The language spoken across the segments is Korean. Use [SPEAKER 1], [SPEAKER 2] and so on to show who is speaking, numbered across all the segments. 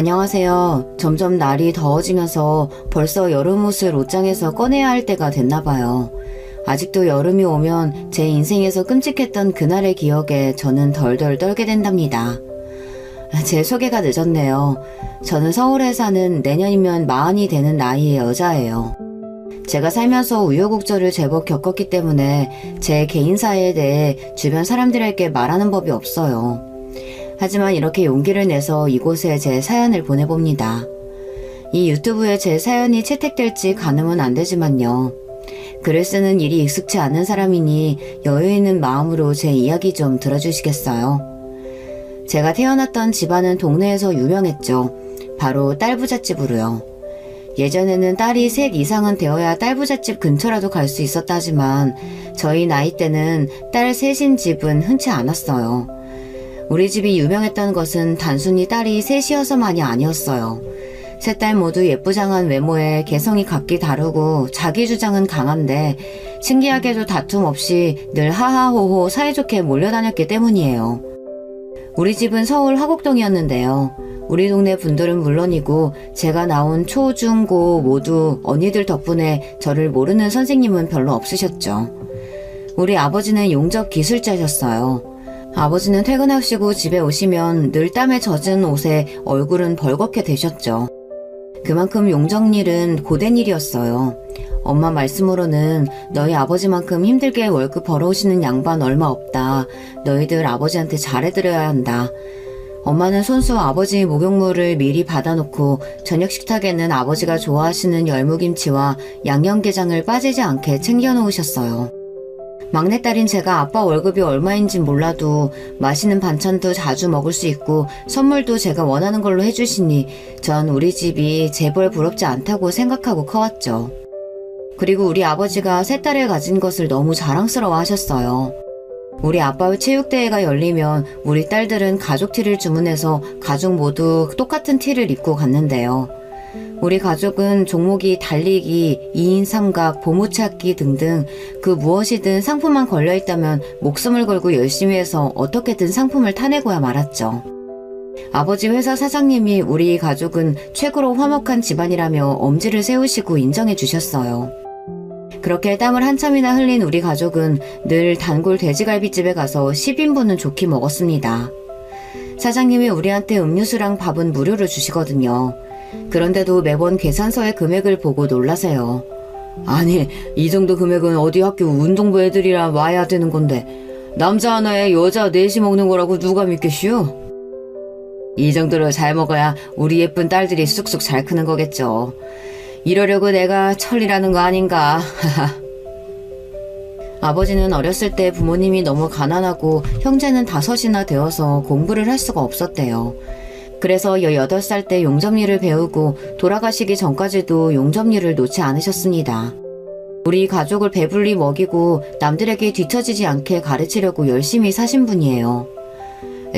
[SPEAKER 1] 안녕하세요. 점점 날이 더워지면서 벌써 여름 옷을 옷장에서 꺼내야 할 때가 됐나봐요. 아직도 여름이 오면 제 인생에서 끔찍했던 그날의 기억에 저는 덜덜 떨게 된답니다. 제 소개가 늦었네요. 저는 서울에 사는 내년이면 40이 되는 나이의 여자예요. 제가 살면서 우여곡절을 제법 겪었기 때문에 제 개인사에 대해 주변 사람들에게 말하는 법이 없어요. 하지만 이렇게 용기를 내서 이곳에 제 사연을 보내봅니다. 이 유튜브에 제 사연이 채택될지 가늠은 안 되지만요. 글을 쓰는 일이 익숙치 않은 사람이니 여유 있는 마음으로 제 이야기 좀 들어주시겠어요? 제가 태어났던 집안은 동네에서 유명했죠. 바로 딸부잣집으로요. 예전에는 딸이 셋 이상은 되어야 딸부잣집 근처라도 갈 수 있었다지만 저희 나이 때는 딸 셋인 집은 흔치 않았어요. 우리 집이 유명했던 것은 단순히 딸이 셋이어서만이 아니었어요. 세 딸 모두 예쁘장한 외모에 개성이 각기 다르고 자기 주장은 강한데 신기하게도 다툼 없이 늘 하하호호 사이좋게 몰려다녔기 때문이에요. 우리 집은 서울 화곡동이었는데요. 우리 동네 분들은 물론이고 제가 나온 초, 중, 고 모두 언니들 덕분에 저를 모르는 선생님은 별로 없으셨죠. 우리 아버지는 용접 기술자셨어요. 아버지는 퇴근하시고 집에 오시면 늘 땀에 젖은 옷에 얼굴은 벌겋게 되셨죠. 그만큼 용접일은 고된 일이었어요. 엄마 말씀으로는 너희 아버지만큼 힘들게 월급 벌어오시는 양반 얼마 없다. 너희들 아버지한테 잘해드려야 한다. 엄마는 손수 아버지 목욕물을 미리 받아놓고 저녁 식탁에는 아버지가 좋아하시는 열무김치와 양념게장을 빠지지 않게 챙겨놓으셨어요. 막내딸인 제가 아빠 월급이 얼마인진 몰라도 맛있는 반찬도 자주 먹을 수 있고 선물도 제가 원하는 걸로 해주시니 전 우리 집이 재벌 부럽지 않다고 생각하고 커왔죠. 그리고 우리 아버지가 세 딸을 가진 것을 너무 자랑스러워 하셨어요. 우리 아빠의 체육대회가 열리면 우리 딸들은 가족 티를 주문해서 가족 모두 똑같은 티를 입고 갔는데요. 우리 가족은 종목이 달리기, 2인 삼각, 보물찾기 등등 그 무엇이든 상품만 걸려있다면 목숨을 걸고 열심히 해서 어떻게든 상품을 타내고야 말았죠. 아버지 회사 사장님이 우리 가족은 최고로 화목한 집안이라며 엄지를 세우시고 인정해 주셨어요. 그렇게 땀을 한참이나 흘린 우리 가족은 늘 단골 돼지갈비집에 가서 10인분은 좋게 먹었습니다. 사장님이 우리한테 음료수랑 밥은 무료로 주시거든요. 그런데도 매번 계산서의 금액을 보고 놀라세요. 아니, 이 정도 금액은 어디 학교 운동부 애들이랑 와야 되는 건데 남자 하나에 여자 넷이 먹는 거라고 누가 믿겠슈? 이 정도로 잘 먹어야 우리 예쁜 딸들이 쑥쑥 잘 크는 거겠죠. 이러려고 내가 천리라는 거 아닌가. 아버지는 어렸을 때 부모님이 너무 가난하고 형제는 5이나 되어서 공부를 할 수가 없었대요. 그래서 18살 때 용접일을 배우고 돌아가시기 전까지도 용접일을 놓지 않으셨습니다. 우리 가족을 배불리 먹이고 남들에게 뒤처지지 않게 가르치려고 열심히 사신 분이에요.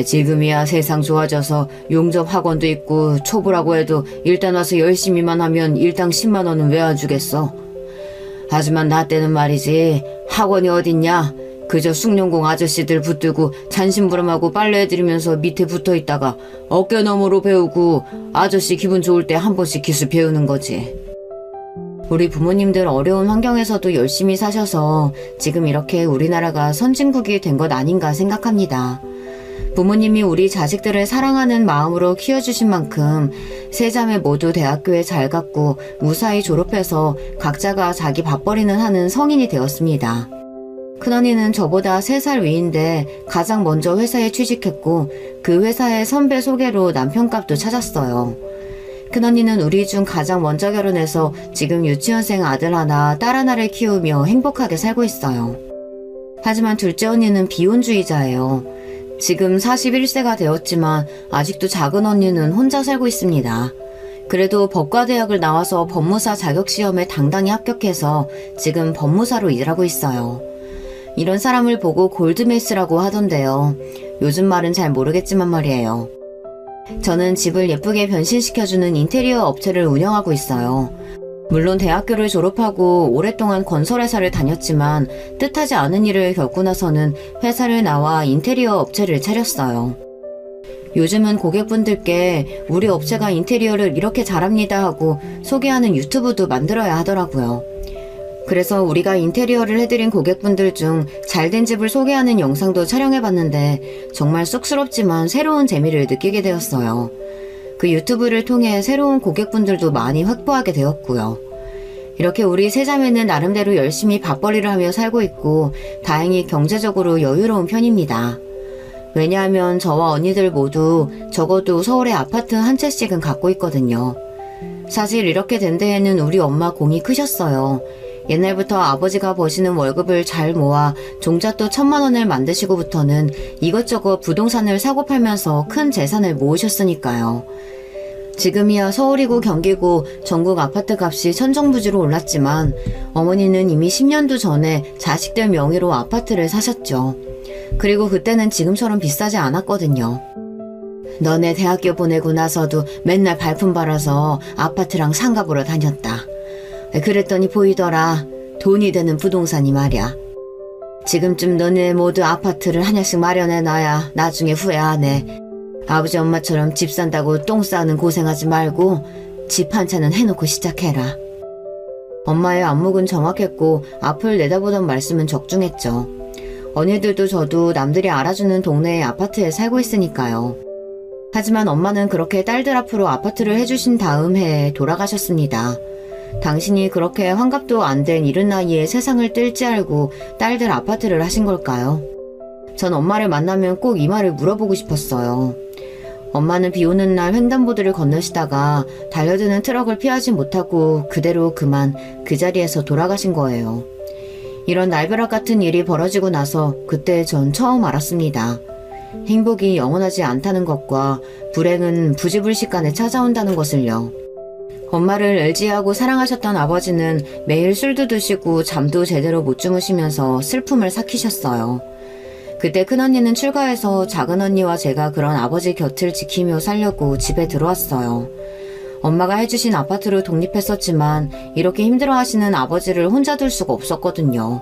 [SPEAKER 1] 지금이야 세상 좋아져서 용접 학원도 있고 초보라고 해도 일단 와서 열심히만 하면 일당 10만 원은 왜 안 주겠어. 하지만 나 때는 말이지 학원이 어딨냐. 그저 숭늉공 아저씨들 붙들고 잔심부름하고 빨래해드리면서 밑에 붙어있다가 어깨너머로 배우고 아저씨 기분 좋을 때 한 번씩 기술 배우는 거지. 우리 부모님들 어려운 환경에서도 열심히 사셔서 지금 이렇게 우리나라가 선진국이 된 것 아닌가 생각합니다. 부모님이 우리 자식들을 사랑하는 마음으로 키워주신 만큼 세 자매 모두 대학교에 잘 갔고 무사히 졸업해서 각자가 자기 밥벌이는 하는 성인이 되었습니다. 큰언니는 저보다 3살 위인데 가장 먼저 회사에 취직했고 그 회사의 선배 소개로 남편값도 찾았어요. 큰언니는 우리 중 가장 먼저 결혼해서 지금 유치원생 아들 하나, 딸 하나를 키우며 행복하게 살고 있어요. 하지만 둘째 언니는 비혼주의자예요. 지금 41세가 되었지만 아직도 작은 언니는 혼자 살고 있습니다. 그래도 법과대학을 나와서 법무사 자격시험에 당당히 합격해서 지금 법무사로 일하고 있어요. 이런 사람을 보고 골드메스라고 하던데요. 요즘 말은 잘 모르겠지만 말이에요. 저는 집을 예쁘게 변신시켜주는 인테리어 업체를 운영하고 있어요. 물론 대학교를 졸업하고 오랫동안 건설회사를 다녔지만 뜻하지 않은 일을 겪고 나서는 회사를 나와 인테리어 업체를 차렸어요. 요즘은 고객분들께 우리 업체가 인테리어를 이렇게 잘합니다 하고 소개하는 유튜브도 만들어야 하더라고요. 그래서 우리가 인테리어를 해드린 고객분들 중 잘된 집을 소개하는 영상도 촬영해봤는데 정말 쑥스럽지만 새로운 재미를 느끼게 되었어요. 그 유튜브를 통해 새로운 고객분들도 많이 확보하게 되었고요. 이렇게 우리 세자매는 나름대로 열심히 밥벌이를 하며 살고 있고 다행히 경제적으로 여유로운 편입니다. 왜냐하면 저와 언니들 모두 적어도 서울에 아파트 한 채씩은 갖고 있거든요. 사실 이렇게 된 데에는 우리 엄마 공이 크셨어요. 옛날부터 아버지가 버시는 월급을 잘 모아 종잣돈 1,000만 원을 만드시고부터는 이것저것 부동산을 사고 팔면서 큰 재산을 모으셨으니까요. 지금이야 서울이고 경기고 전국 아파트 값이 천정부지로 올랐지만 어머니는 이미 10년도 전에 자식들 명의로 아파트를 사셨죠. 그리고 그때는 지금처럼 비싸지 않았거든요. 너네 대학교 보내고 나서도 맨날 발품 팔아서 아파트랑 상가 보러 다녔다. 그랬더니 보이더라. 돈이 되는 부동산이 말이야. 지금쯤 너네 모두 아파트를 하나씩 마련해놔야 나중에 후회 안 해. 아버지 엄마처럼 집 산다고 똥 싸는 고생하지 말고 집 한 채는 해놓고 시작해라. 엄마의 안목은 정확했고 앞을 내다보던 말씀은 적중했죠. 언니들도 저도 남들이 알아주는 동네의 아파트에 살고 있으니까요. 하지만 엄마는 그렇게 딸들 앞으로 아파트를 해주신 다음 해에 돌아가셨습니다. 당신이 그렇게 환갑도 안 된 이른 나이에 세상을 뜰지 알고 딸들 아파트를 하신 걸까요? 전 엄마를 만나면 꼭 이 말을 물어보고 싶었어요. 엄마는 비 오는 날 횡단보도를 건너시다가 달려드는 트럭을 피하지 못하고 그대로 그만 그 자리에서 돌아가신 거예요. 이런 날벼락 같은 일이 벌어지고 나서 그때 전 처음 알았습니다. 행복이 영원하지 않다는 것과 불행은 부지불식간에 찾아온다는 것을요. 엄마를 의지하고 사랑하셨던 아버지는 매일 술도 드시고 잠도 제대로 못 주무시면서 슬픔을 삭히셨어요. 그때 큰언니는 출가해서 작은언니와 제가 그런 아버지 곁을 지키며 살려고 집에 들어왔어요. 엄마가 해주신 아파트로 독립했었지만 이렇게 힘들어하시는 아버지를 혼자 둘 수가 없었거든요.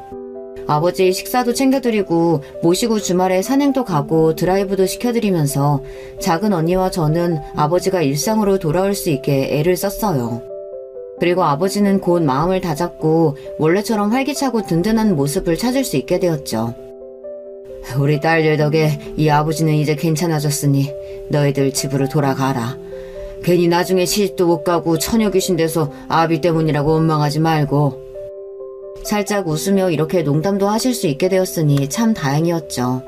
[SPEAKER 1] 아버지 식사도 챙겨드리고 모시고 주말에 산행도 가고 드라이브도 시켜드리면서 작은 언니와 저는 아버지가 일상으로 돌아올 수 있게 애를 썼어요. 그리고 아버지는 곧 마음을 다잡고 원래처럼 활기차고 든든한 모습을 찾을 수 있게 되었죠. 우리 딸들 덕에 이 아버지는 이제 괜찮아졌으니 너희들 집으로 돌아가라. 괜히 나중에 시집도 못 가고 처녀 귀신 돼서 아비 때문이라고 원망하지 말고. 살짝 웃으며 이렇게 농담도 하실 수 있게 되었으니 참 다행이었죠.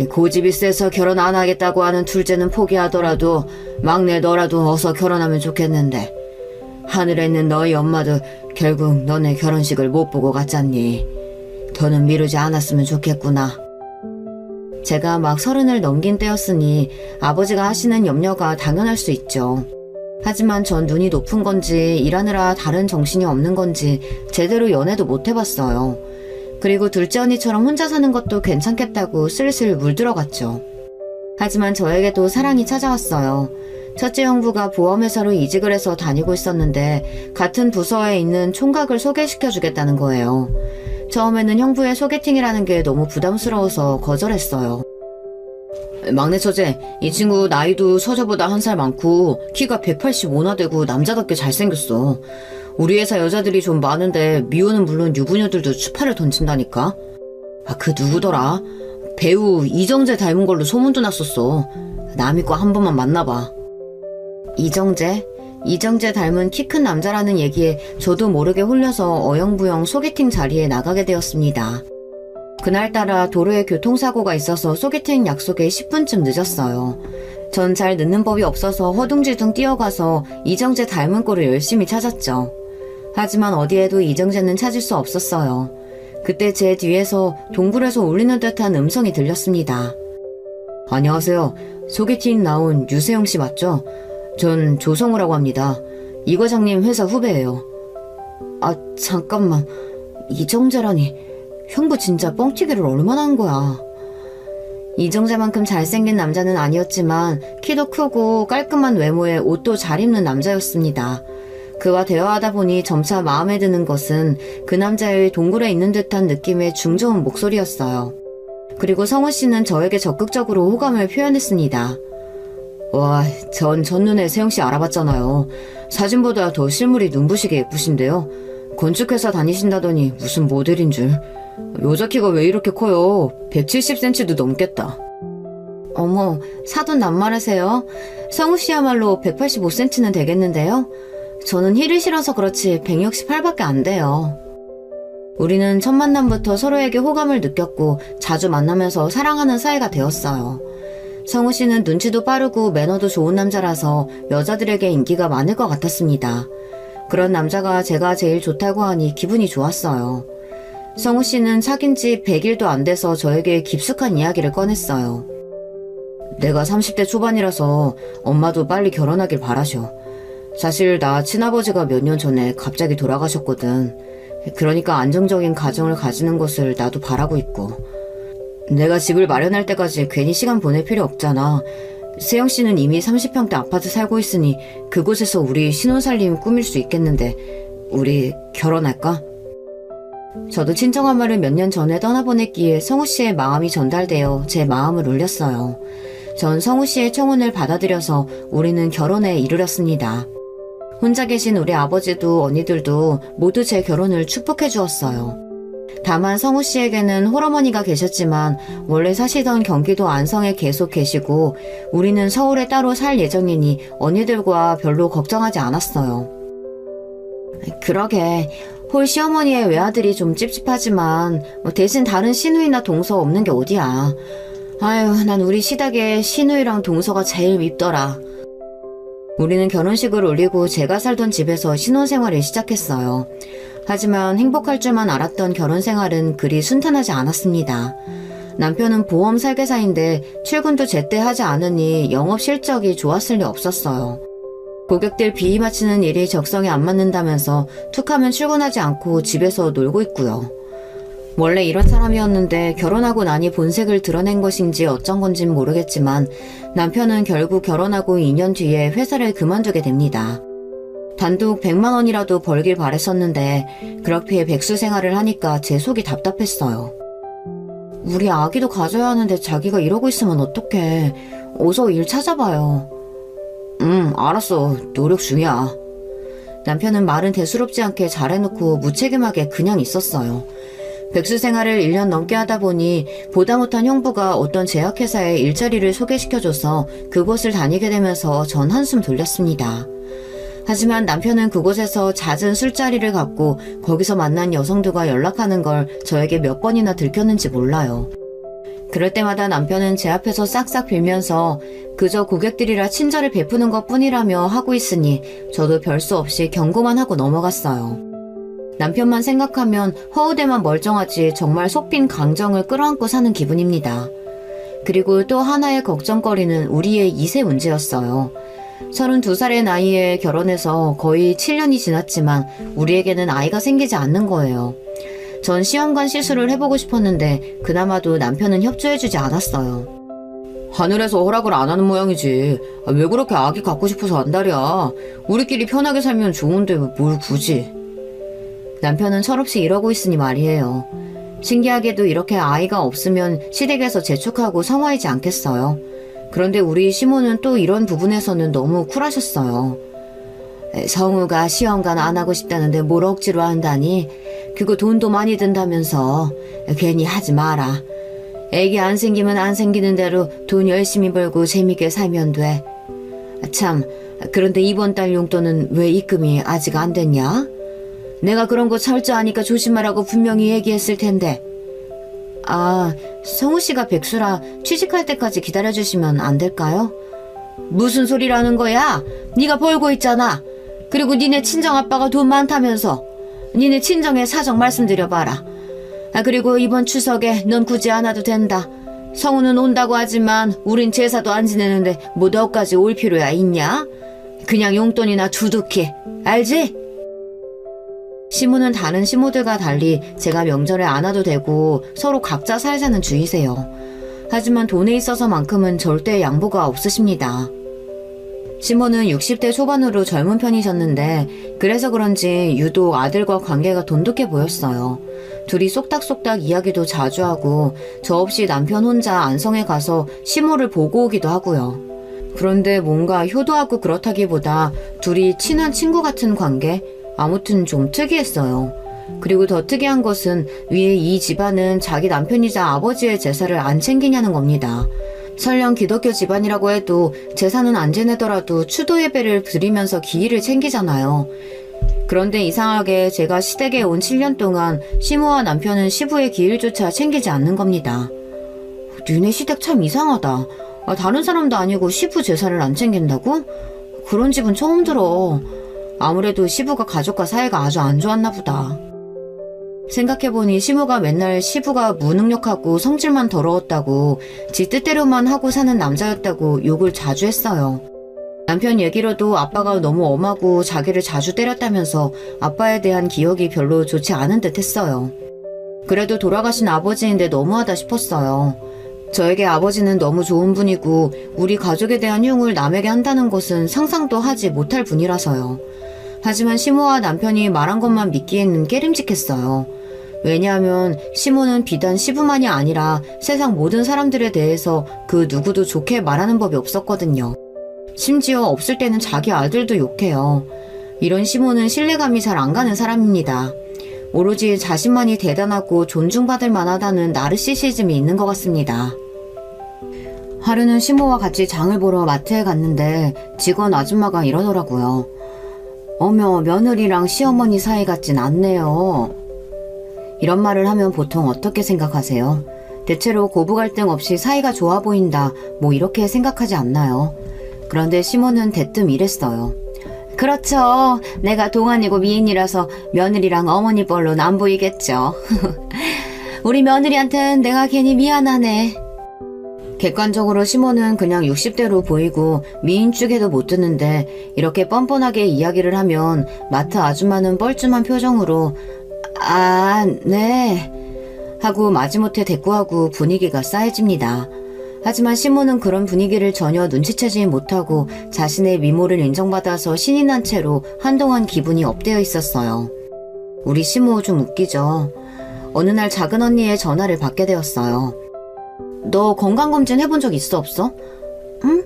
[SPEAKER 1] 고집이 세서 결혼 안 하겠다고 하는 둘째는 포기하더라도 막내 너라도 어서 결혼하면 좋겠는데 하늘에 있는 너희 엄마도 결국 너네 결혼식을 못 보고 갔잖니. 더는 미루지 않았으면 좋겠구나. 제가 막 30을 넘긴 때였으니 아버지가 하시는 염려가 당연할 수 있죠. 하지만 전 눈이 높은 건지 일하느라 다른 정신이 없는 건지 제대로 연애도 못 해봤어요. 그리고 둘째 언니처럼 혼자 사는 것도 괜찮겠다고 슬슬 물들어갔죠. 하지만 저에게도 사랑이 찾아왔어요. 첫째 형부가 보험회사로 이직을 해서 다니고 있었는데 같은 부서에 있는 총각을 소개시켜주겠다는 거예요. 처음에는 형부의 소개팅이라는 게 너무 부담스러워서 거절했어요. 막내 처제, 이 친구 나이도 처제보다 1살 많고 키가 185나 되고 남자답게 잘생겼어. 우리 회사 여자들이 좀 많은데 미호는 물론 유부녀들도 추파를 던진다니까. 그 누구더라? 배우 이정재 닮은 걸로 소문도 났었어. 나 믿고 한 번만 만나봐. 이정재? 이정재 닮은 키 큰 남자라는 얘기에 저도 모르게 홀려서 어영부영 소개팅 자리에 나가게 되었습니다. 그날따라 도로에 교통사고가 있어서 소개팅 약속에 10분쯤 늦었어요. 전 잘 늦는 법이 없어서 허둥지둥 뛰어가서 이정재 닮은 꼴을 열심히 찾았죠. 하지만 어디에도 이정재는 찾을 수 없었어요. 그때 제 뒤에서 동굴에서 울리는 듯한 음성이 들렸습니다. 안녕하세요. 소개팅 나온 유세영 씨 맞죠? 전 조성우라고 합니다. 이 과장님 회사 후배예요. 잠깐만. 이정재라니. 형부 진짜 뻥튀기를 얼마나 한 거야. 이정재만큼 잘생긴 남자는 아니었지만 키도 크고 깔끔한 외모에 옷도 잘 입는 남자였습니다. 그와 대화하다 보니 점차 마음에 드는 것은 그 남자의 동굴에 있는 듯한 느낌의 중저음 목소리였어요. 그리고 성우 씨는 저에게 적극적으로 호감을 표현했습니다. 와, 전 첫눈에 세영씨 알아봤잖아요. 사진보다 더 실물이 눈부시게 예쁘신데요. 건축회사 다니신다더니 무슨 모델인 줄. 여자 키가 왜 이렇게 커요? 170cm도 넘겠다. 어머, 사돈 낱말하세요. 성우씨야말로 185cm는 되겠는데요. 저는 힐을 신어서 그렇지 168밖에 안 돼요. 우리는 첫 만남부터 서로에게 호감을 느꼈고 자주 만나면서 사랑하는 사이가 되었어요. 성우씨는 눈치도 빠르고 매너도 좋은 남자라서 여자들에게 인기가 많을 것 같았습니다. 그런 남자가 제가 제일 좋다고 하니 기분이 좋았어요. 성우씨는 사귄 지 100일도 안 돼서 저에게 깊숙한 이야기를 꺼냈어요. 내가 30대 초반이라서 엄마도 빨리 결혼하길 바라셔. 사실 나 친아버지가 몇 년 전에 갑자기 돌아가셨거든. 그러니까 안정적인 가정을 가지는 것을 나도 바라고 있고. 내가 집을 마련할 때까지 괜히 시간 보낼 필요 없잖아. 세영씨는 이미 30평대 아파트 살고 있으니 그곳에서 우리 신혼살림 꾸밀 수 있겠는데 우리 결혼할까? 저도 친정엄 마를 몇 년 전에 떠나보냈기에 성우씨의 마음이 전달되어 제 마음을 울렸어요. 전 성우씨의 청혼을 받아들여서 우리는 결혼에 이르렀습니다. 혼자 계신 우리 아버지도 언니들도 모두 제 결혼을 축복해 주었어요. 다만 성우씨에게는 홀어머니가 계셨지만 원래 사시던 경기도 안성에 계속 계시고 우리는 서울에 따로 살 예정이니 언니들과 별로 걱정하지 않았어요. 그러게 홀 시어머니의 외아들이 좀 찝찝하지만 대신 다른 시누이나 동서 없는 게 어디야. 아유, 난 우리 시댁에 시누이랑 동서가 제일 밉더라. 우리는 결혼식을 올리고 제가 살던 집에서 신혼생활을 시작했어요. 하지만 행복할 줄만 알았던 결혼생활은 그리 순탄하지 않았습니다. 남편은 보험 설계사인데 출근도 제때 하지 않으니 영업 실적이 좋았을 리 없었어요. 고객들 비위 맞추는 일이 적성에 안 맞는다면서 툭하면 출근하지 않고 집에서 놀고 있고요. 원래 이런 사람이었는데 결혼하고 나니 본색을 드러낸 것인지 어쩐 건진 모르겠지만 남편은 결국 결혼하고 2년 뒤에 회사를 그만두게 됩니다. 단독 100만 원이라도 벌길 바랬었는데 그렇게 백수 생활을 하니까 제 속이 답답했어요. 우리 아기도 가져야 하는데 자기가 이러고 있으면 어떡해. 어서 일 찾아봐요. 알았어. 노력 중이야. 남편은 말은 대수롭지 않게 잘해놓고 무책임하게 그냥 있었어요. 백수 생활을 1년 넘게 하다 보니 보다 못한 형부가 어떤 제약회사에 일자리를 소개시켜줘서 그곳을 다니게 되면서 전 한숨 돌렸습니다. 하지만 남편은 그곳에서 잦은 술자리를 갖고 거기서 만난 여성들과 연락하는 걸 저에게 몇 번이나 들켰는지 몰라요. 그럴 때마다 남편은 제 앞에서 싹싹 빌면서 그저 고객들이라 친절을 베푸는 것뿐이라며 하고 있으니 저도 별수 없이 경고만 하고 넘어갔어요. 남편만 생각하면 허우대만 멀쩡하지 정말 속빈 강정을 끌어안고 사는 기분입니다. 그리고 또 하나의 걱정거리는 우리의 2세 문제였어요. 32살의 나이에 결혼해서 거의 7년이 지났지만 우리에게는 아이가 생기지 않는 거예요. 전 시험관 시술을 해보고 싶었는데 그나마도 남편은 협조해주지 않았어요. 하늘에서 허락을 안 하는 모양이지. 왜 그렇게 아기 갖고 싶어서 안달이야. 우리끼리 편하게 살면 좋은데 뭘 굳이. 남편은 철없이 이러고 있으니 말이에요. 신기하게도 이렇게 아이가 없으면 시댁에서 재촉하고 성화이지 않겠어요. 그런데 우리 시모는 또 이런 부분에서는 너무 쿨하셨어요. 성우가 시험관 안 하고 싶다는데 뭘 억지로 한다니? 그거 돈도 많이 든다면서. 괜히 하지 마라. 애기 안 생기면 안 생기는 대로 돈 열심히 벌고 재밌게 살면 돼. 참, 그런데 이번 달 용돈은 왜 입금이 아직 안 됐냐? 내가 그런 거 철저하니까 조심하라고 분명히 얘기했을 텐데. 아, 성우씨가 백수라 취직할 때까지 기다려주시면 안 될까요? 무슨 소리라는 거야? 네가 벌고 있잖아. 그리고 니네 친정아빠가 돈 많다면서. 니네 친정에 사정 말씀드려봐라. 그리고 이번 추석에 넌 굳이 안 와도 된다. 성우는 온다고 하지만 우린 제사도 안 지내는데 뭐 너까지 올 필요야 있냐? 그냥 용돈이나 두둑히. 알지? 시모는 다른 시모들과 달리 제가 명절에 안 와도 되고 서로 각자 살자는 주의세요. 하지만 돈에 있어서만큼은 절대 양보가 없으십니다. 시모는 60대 초반으로 젊은 편이셨는데 그래서 그런지 유독 아들과 관계가 돈독해 보였어요. 둘이 쏙닥쏙닥 이야기도 자주 하고 저 없이 남편 혼자 안성에 가서 시모를 보고 오기도 하고요. 그런데 뭔가 효도하고 그렇다기보다 둘이 친한 친구 같은 관계? 아무튼 좀 특이했어요. 그리고 더 특이한 것은 위에 이 집안은 자기 남편이자 아버지의 제사를 안 챙기냐는 겁니다. 설령 기독교 집안이라고 해도 제사는 안 지내더라도 추도 예배를 드리면서 기일을 챙기잖아요. 그런데 이상하게 제가 시댁에 온 7년 동안 시모와 남편은 시부의 기일조차 챙기지 않는 겁니다. 니네 시댁 참 이상하다. 다른 사람도 아니고 시부 제사를 안 챙긴다고? 그런 집은 처음 들어. 아무래도 시부가 가족과 사이가 아주 안 좋았나 보다. 생각해보니 시모가 맨날 시부가 무능력하고 성질만 더러웠다고 지 뜻대로만 하고 사는 남자였다고 욕을 자주 했어요. 남편 얘기로도 아빠가 너무 엄하고 자기를 자주 때렸다면서 아빠에 대한 기억이 별로 좋지 않은 듯 했어요. 그래도 돌아가신 아버지인데 너무하다 싶었어요. 저에게 아버지는 너무 좋은 분이고 우리 가족에 대한 흉을 남에게 한다는 것은 상상도 하지 못할 분이라서요. 하지만 시모와 남편이 말한 것만 믿기에는 깨림직했어요. 왜냐하면 시모는 비단 시부만이 아니라 세상 모든 사람들에 대해서 그 누구도 좋게 말하는 법이 없었거든요. 심지어 없을 때는 자기 아들도 욕해요. 이런 시모는 신뢰감이 잘 안 가는 사람입니다. 오로지 자신만이 대단하고 존중받을 만하다는 나르시시즘이 있는 것 같습니다. 하루는 시모와 같이 장을 보러 마트에 갔는데 직원 아줌마가 이러더라고요. 어머, 며느리랑 시어머니 사이 같진 않네요. 이런 말을 하면 보통 어떻게 생각하세요? 대체로 고부 갈등 없이 사이가 좋아 보인다, 뭐 이렇게 생각하지 않나요? 그런데 시모는 대뜸 이랬어요. 그렇죠. 내가 동안이고 미인이라서 며느리랑 어머니 뻘로는 안 보이겠죠. 우리 며느리한텐 내가 괜히 미안하네. 객관적으로 시모는 그냥 60대로 보이고 미인 쪽에도 못 드는데 이렇게 뻔뻔하게 이야기를 하면 마트 아줌마는 뻘쭘한 표정으로 아, 네 하고 마지못해 대꾸하고 분위기가 싸해집니다. 하지만 시모는 그런 분위기를 전혀 눈치채지 못하고 자신의 미모를 인정받아서 신이 난 채로 한동안 기분이 업되어 있었어요. 우리 시모 좀 웃기죠. 어느 날 작은 언니의 전화를 받게 되었어요. 너 건강검진 해본 적 있어 없어? 응?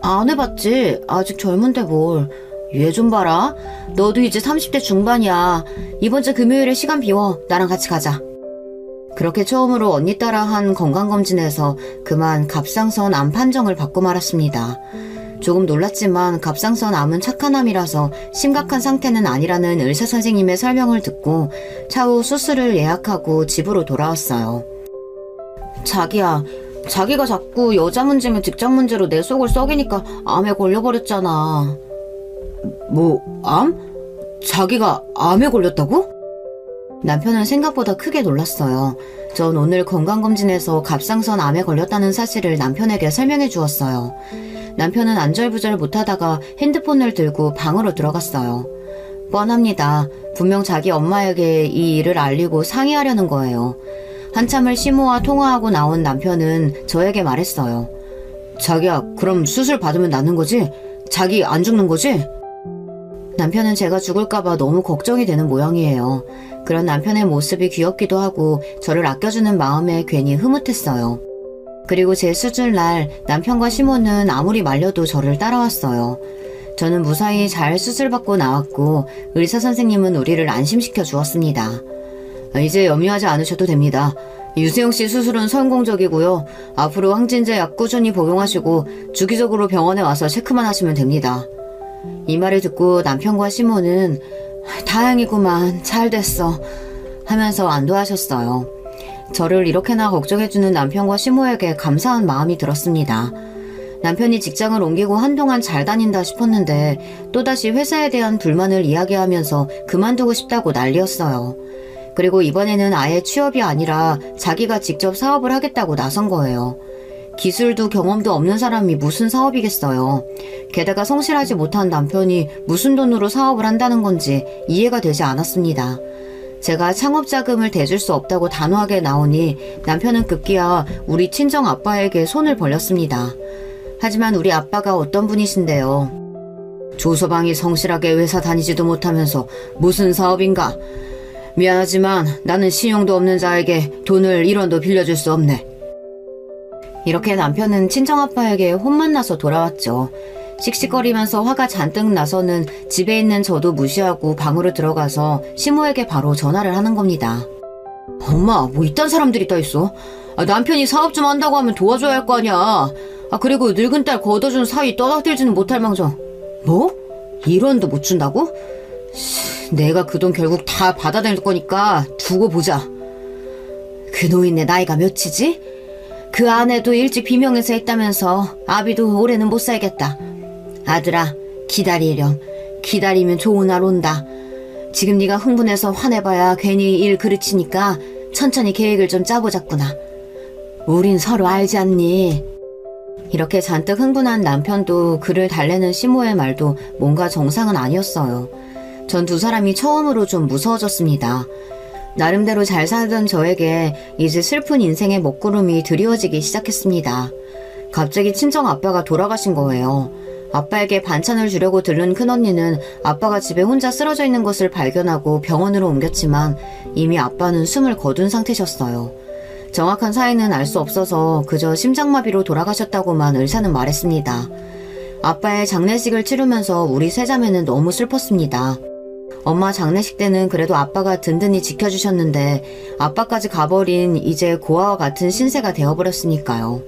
[SPEAKER 1] 안 해봤지. 아직 젊은데 뭘. 얘 좀 봐라. 너도 이제 30대 중반이야. 이번 주 금요일에 시간 비워. 나랑 같이 가자. 그렇게 처음으로 언니 따라 한 건강검진에서 그만 갑상선 암 판정을 받고 말았습니다. 조금 놀랐지만 갑상선 암은 착한 암이라서 심각한 상태는 아니라는 의사 선생님의 설명을 듣고 차후 수술을 예약하고 집으로 돌아왔어요. 자기야, 자기가 자꾸 여자 문제면 직장 문제로 내 속을 썩이니까 암에 걸려버렸잖아. 뭐, 암? 자기가 암에 걸렸다고? 남편은 생각보다 크게 놀랐어요. 전 오늘 건강검진에서 갑상선 암에 걸렸다는 사실을 남편에게 설명해 주었어요. 남편은 안절부절 못하다가 핸드폰을 들고 방으로 들어갔어요. 뻔합니다. 분명 자기 엄마에게 이 일을 알리고 상의하려는 거예요. 한참을 시모와 통화하고 나온 남편은 저에게 말했어요. 자기야, 그럼 수술 받으면 낫는 거지? 자기 안 죽는 거지? 남편은 제가 죽을까봐 너무 걱정이 되는 모양이에요. 그런 남편의 모습이 귀엽기도 하고 저를 아껴주는 마음에 괜히 흐뭇했어요. 그리고 제 수술날 남편과 시모는 아무리 말려도 저를 따라왔어요. 저는 무사히 잘 수술받고 나왔고 의사 선생님은 우리를 안심시켜 주었습니다. 이제 염려하지 않으셔도 됩니다. 유세영 씨 수술은 성공적이고요. 앞으로 항진제 약 꾸준히 복용하시고 주기적으로 병원에 와서 체크만 하시면 됩니다. 이 말을 듣고 남편과 시모는 다행이구만, 잘 됐어 하면서 안도하셨어요. 저를 이렇게나 걱정해주는 남편과 시모에게 감사한 마음이 들었습니다. 남편이 직장을 옮기고 한동안 잘 다닌다 싶었는데 또다시 회사에 대한 불만을 이야기하면서 그만두고 싶다고 난리였어요. 그리고 이번에는 아예 취업이 아니라 자기가 직접 사업을 하겠다고 나선 거예요. 기술도 경험도 없는 사람이 무슨 사업이겠어요. 게다가 성실하지 못한 남편이 무슨 돈으로 사업을 한다는 건지 이해가 되지 않았습니다. 제가 창업 자금을 대줄 수 없다고 단호하게 나오니 남편은 급기야 우리 친정 아빠에게 손을 벌렸습니다. 하지만 우리 아빠가 어떤 분이신데요. 조서방이 성실하게 회사 다니지도 못하면서 무슨 사업인가? 미안하지만 나는 신용도 없는 자에게 돈을 1원도 빌려줄 수 없네. 이렇게 남편은 친정아빠에게 혼만 나서 돌아왔죠. 씩씩거리면서 화가 잔뜩 나서는 집에 있는 저도 무시하고 방으로 들어가서 시모에게 바로 전화를 하는 겁니다. 엄마, 뭐 이딴 사람들이 다 있어? 남편이 사업 좀 한다고 하면 도와줘야 할 거 아니야. 그리고 늙은 딸 걷어준 사위 떠닥들지는 못할 망정. 뭐? 1원도 못 준다고? 내가 그 돈 결국 다 받아낼 거니까 두고 보자. 그 노인네 나이가 몇이지? 그 아내도 일찍 비명해서 했다면서 아비도 올해는 못 살겠다. 아들아, 기다리렴. 기다리면 좋은 날 온다. 지금 네가 흥분해서 화내봐야 괜히 일 그르치니까 천천히 계획을 좀 짜보자꾸나. 우린 서로 알지 않니? 이렇게 잔뜩 흥분한 남편도 그를 달래는 시모의 말도 뭔가 정상은 아니었어요. 전 두 사람이 처음으로 좀 무서워졌습니다. 나름대로 잘 살던 저에게 이제 슬픈 인생의 먹구름이 드리워지기 시작했습니다. 갑자기 친정 아빠가 돌아가신 거예요. 아빠에게 반찬을 주려고 들른 큰언니는 아빠가 집에 혼자 쓰러져 있는 것을 발견하고 병원으로 옮겼지만 이미 아빠는 숨을 거둔 상태셨어요. 정확한 사인은 알 수 없어서 그저 심장마비로 돌아가셨다고만 의사는 말했습니다. 아빠의 장례식을 치르면서 우리 세자매는 너무 슬펐습니다. 엄마 장례식 때는 그래도 아빠가 든든히 지켜주셨는데 아빠까지 가버린 이제 고아와 같은 신세가 되어버렸으니까요.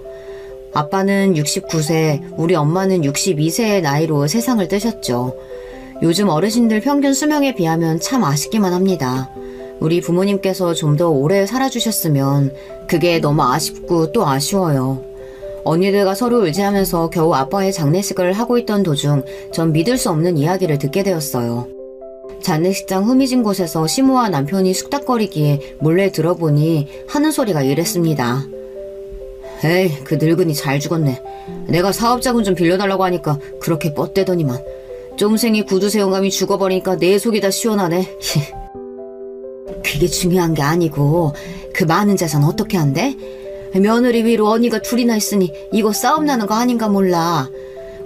[SPEAKER 1] 아빠는 69세, 우리 엄마는 62세의 나이로 세상을 뜨셨죠. 요즘 어르신들 평균 수명에 비하면 참 아쉽기만 합니다. 우리 부모님께서 좀 더 오래 살아주셨으면 그게 너무 아쉽고 또 아쉬워요. 언니들과 서로 의지하면서 겨우 아빠의 장례식을 하고 있던 도중 전 믿을 수 없는 이야기를 듣게 되었어요. 장례식장 후미진 곳에서 시모와 남편이 숙닥거리기에 몰래 들어보니 하는 소리가 이랬습니다. 에이, 그 늙은이 잘 죽었네. 내가 사업자금 좀 빌려달라고 하니까 그렇게 뻗대더니만. 쫌생이 구두쇠용감이 죽어버리니까 내 속이 다 시원하네. 그게 중요한 게 아니고 그 많은 재산 어떻게 한대? 며느리 위로 언니가 둘이나 있으니 이거 싸움 나는 거 아닌가 몰라.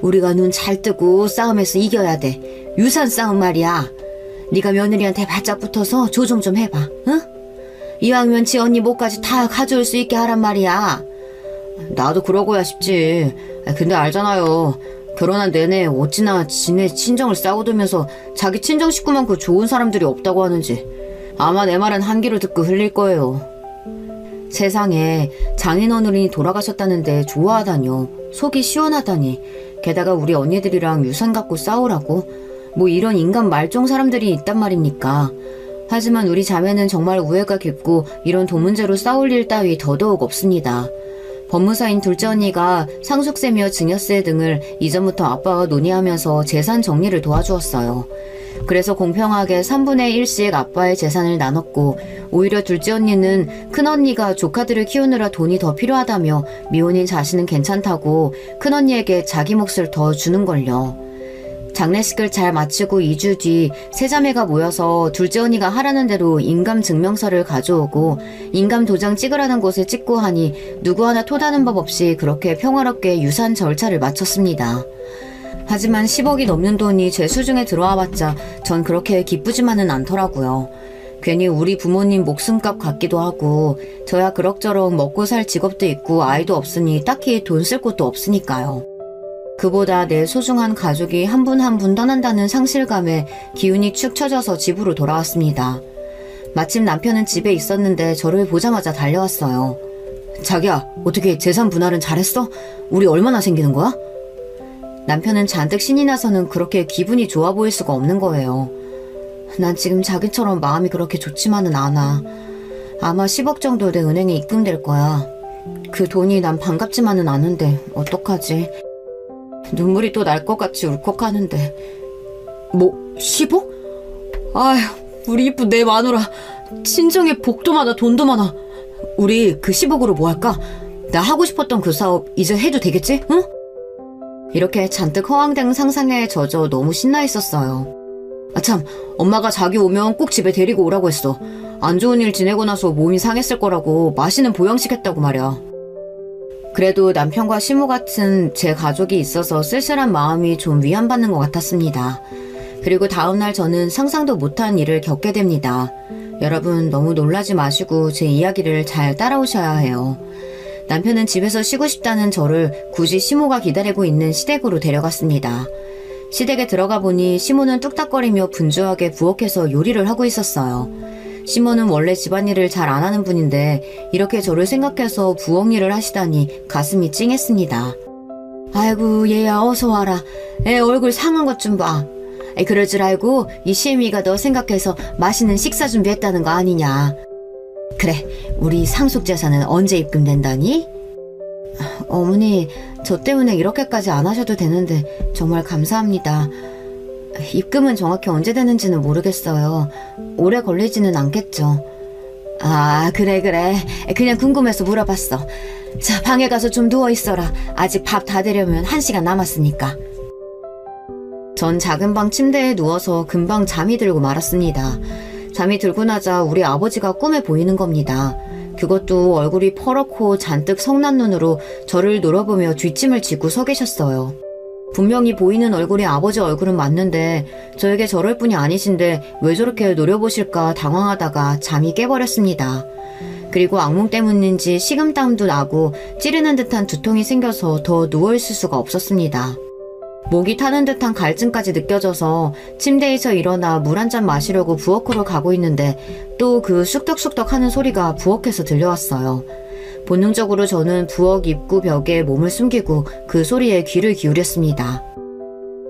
[SPEAKER 1] 우리가 눈 잘 뜨고 싸움에서 이겨야 돼. 유산 싸움 말이야. 네가 며느리한테 바짝 붙어서 조정 좀 해봐. 응? 이왕이면 지 언니 목까지 다 가져올 수 있게 하란 말이야. 나도 그러고야 싶지. 근데 알잖아요. 결혼한 내내 어찌나 지네 친정을 싸우들면서 자기 친정 식구만큼 좋은 사람들이 없다고 하는지. 아마 내 말은 한 귀로 듣고 흘릴 거예요. 세상에 장인어른이 돌아가셨다는데 좋아하다뇨. 속이 시원하다니. 게다가 우리 언니들이랑 유산 갖고 싸우라고? 뭐 이런 인간 말종 사람들이 있단 말입니까? 하지만 우리 자매는 정말 우애가 깊고 이런 돈 문제로 싸울 일 따위 더더욱 없습니다. 법무사인 둘째 언니가 상속세며 증여세 등을 이전부터 아빠와 논의하면서 재산 정리를 도와주었어요. 그래서 공평하게 3분의 1씩 아빠의 재산을 나눴고 오히려 둘째 언니는 큰언니가 조카들을 키우느라 돈이 더 필요하다며 미혼인 자신은 괜찮다고 큰언니에게 자기 몫을 더 주는걸요. 장례식을 잘 마치고 2주 뒤 세자매가 모여서 둘째 언니가 하라는 대로 인감증명서를 가져오고 인감도장 찍으라는 곳에 찍고 하니 누구 하나 토다는 법 없이 그렇게 평화롭게 유산 절차를 마쳤습니다. 하지만 10억이 넘는 돈이 제 수중에 들어와봤자 전 그렇게 기쁘지만은 않더라고요. 괜히 우리 부모님 목숨값 같기도 하고 저야 그럭저럭 먹고 살 직업도 있고 아이도 없으니 딱히 돈 쓸 곳도 없으니까요. 그보다 내 소중한 가족이 한 분 한 분 떠난다는 상실감에 기운이 축 처져서 집으로 돌아왔습니다. 마침 남편은 집에 있었는데 저를 보자마자 달려왔어요. 자기야, 어떻게 재산 분할은 잘했어? 우리 얼마나 생기는 거야? 남편은 잔뜩 신이 나서는 그렇게 기분이 좋아 보일 수가 없는 거예요. 난 지금 자기처럼 마음이 그렇게 좋지만은 않아. 아마 10억 정도 내 은행에 입금될 거야. 그 돈이 난 반갑지만은 않은데 어떡하지? 눈물이 또 날 것 같이 울컥하는데. 뭐 10억? 아휴, 우리 이쁜 내 마누라 친정에 복도 많아 돈도 많아. 우리 그 10억으로 뭐 할까? 나 하고 싶었던 그 사업 이제 해도 되겠지? 응? 이렇게 잔뜩 허황된 상상에 젖어 너무 신나 있었어요. 참, 엄마가 자기 오면 꼭 집에 데리고 오라고 했어. 안 좋은 일 지내고 나서 몸이 상했을 거라고 맛있는 보양식 했다고 말이야. 그래도 남편과 시모 같은 제 가족이 있어서 쓸쓸한 마음이 좀 위안받는 것 같았습니다. 그리고 다음날 저는 상상도 못한 일을 겪게 됩니다. 여러분 너무 놀라지 마시고 제 이야기를 잘 따라오셔야 해요. 남편은 집에서 쉬고 싶다는 저를 굳이 시모가 기다리고 있는 시댁으로 데려갔습니다. 시댁에 들어가 보니 시모는 뚝딱거리며 분주하게 부엌에서 요리를 하고 있었어요. 시모는 원래 집안일을 잘 안 하는 분인데 이렇게 저를 생각해서 부엌 일을 하시다니 가슴이 찡했습니다. 아이고 얘야 어서 와라. 애 얼굴 상한 것 좀 봐. 그럴 줄 알고 이 시애미가 너 생각해서 맛있는 식사 준비했다는 거 아니냐. 그래, 우리 상속재산은 언제 입금된다니? 어머니, 저 때문에 이렇게까지 안 하셔도 되는데 정말 감사합니다. 입금은 정확히 언제 되는지는 모르겠어요. 오래 걸리지는 않겠죠. 아, 그래. 그냥 궁금해서 물어봤어. 자, 방에 가서 좀 누워있어라. 아직 밥 다 되려면 1시간 남았으니까. 전 작은 방 침대에 누워서 금방 잠이 들고 말았습니다. 잠이 들고 나자 우리 아버지가 꿈에 보이는 겁니다. 그것도 얼굴이 퍼렇고 잔뜩 성난 눈으로 저를 노려보며 뒷짐을 지고 서 계셨어요. 분명히 보이는 얼굴이 아버지 얼굴은 맞는데 저에게 저럴 분이 아니신데 왜 저렇게 노려보실까 당황하다가 잠이 깨버렸습니다. 그리고 악몽 때문인지 식은땀도 나고 찌르는 듯한 두통이 생겨서 더 누워있을 수가 없었습니다. 목이 타는 듯한 갈증까지 느껴져서 침대에서 일어나 물 한 잔 마시려고 부엌으로 가고 있는데 또 그 쑥덕쑥덕 하는 소리가 부엌에서 들려왔어요. 본능적으로 저는 부엌 입구 벽에 몸을 숨기고 그 소리에 귀를 기울였습니다.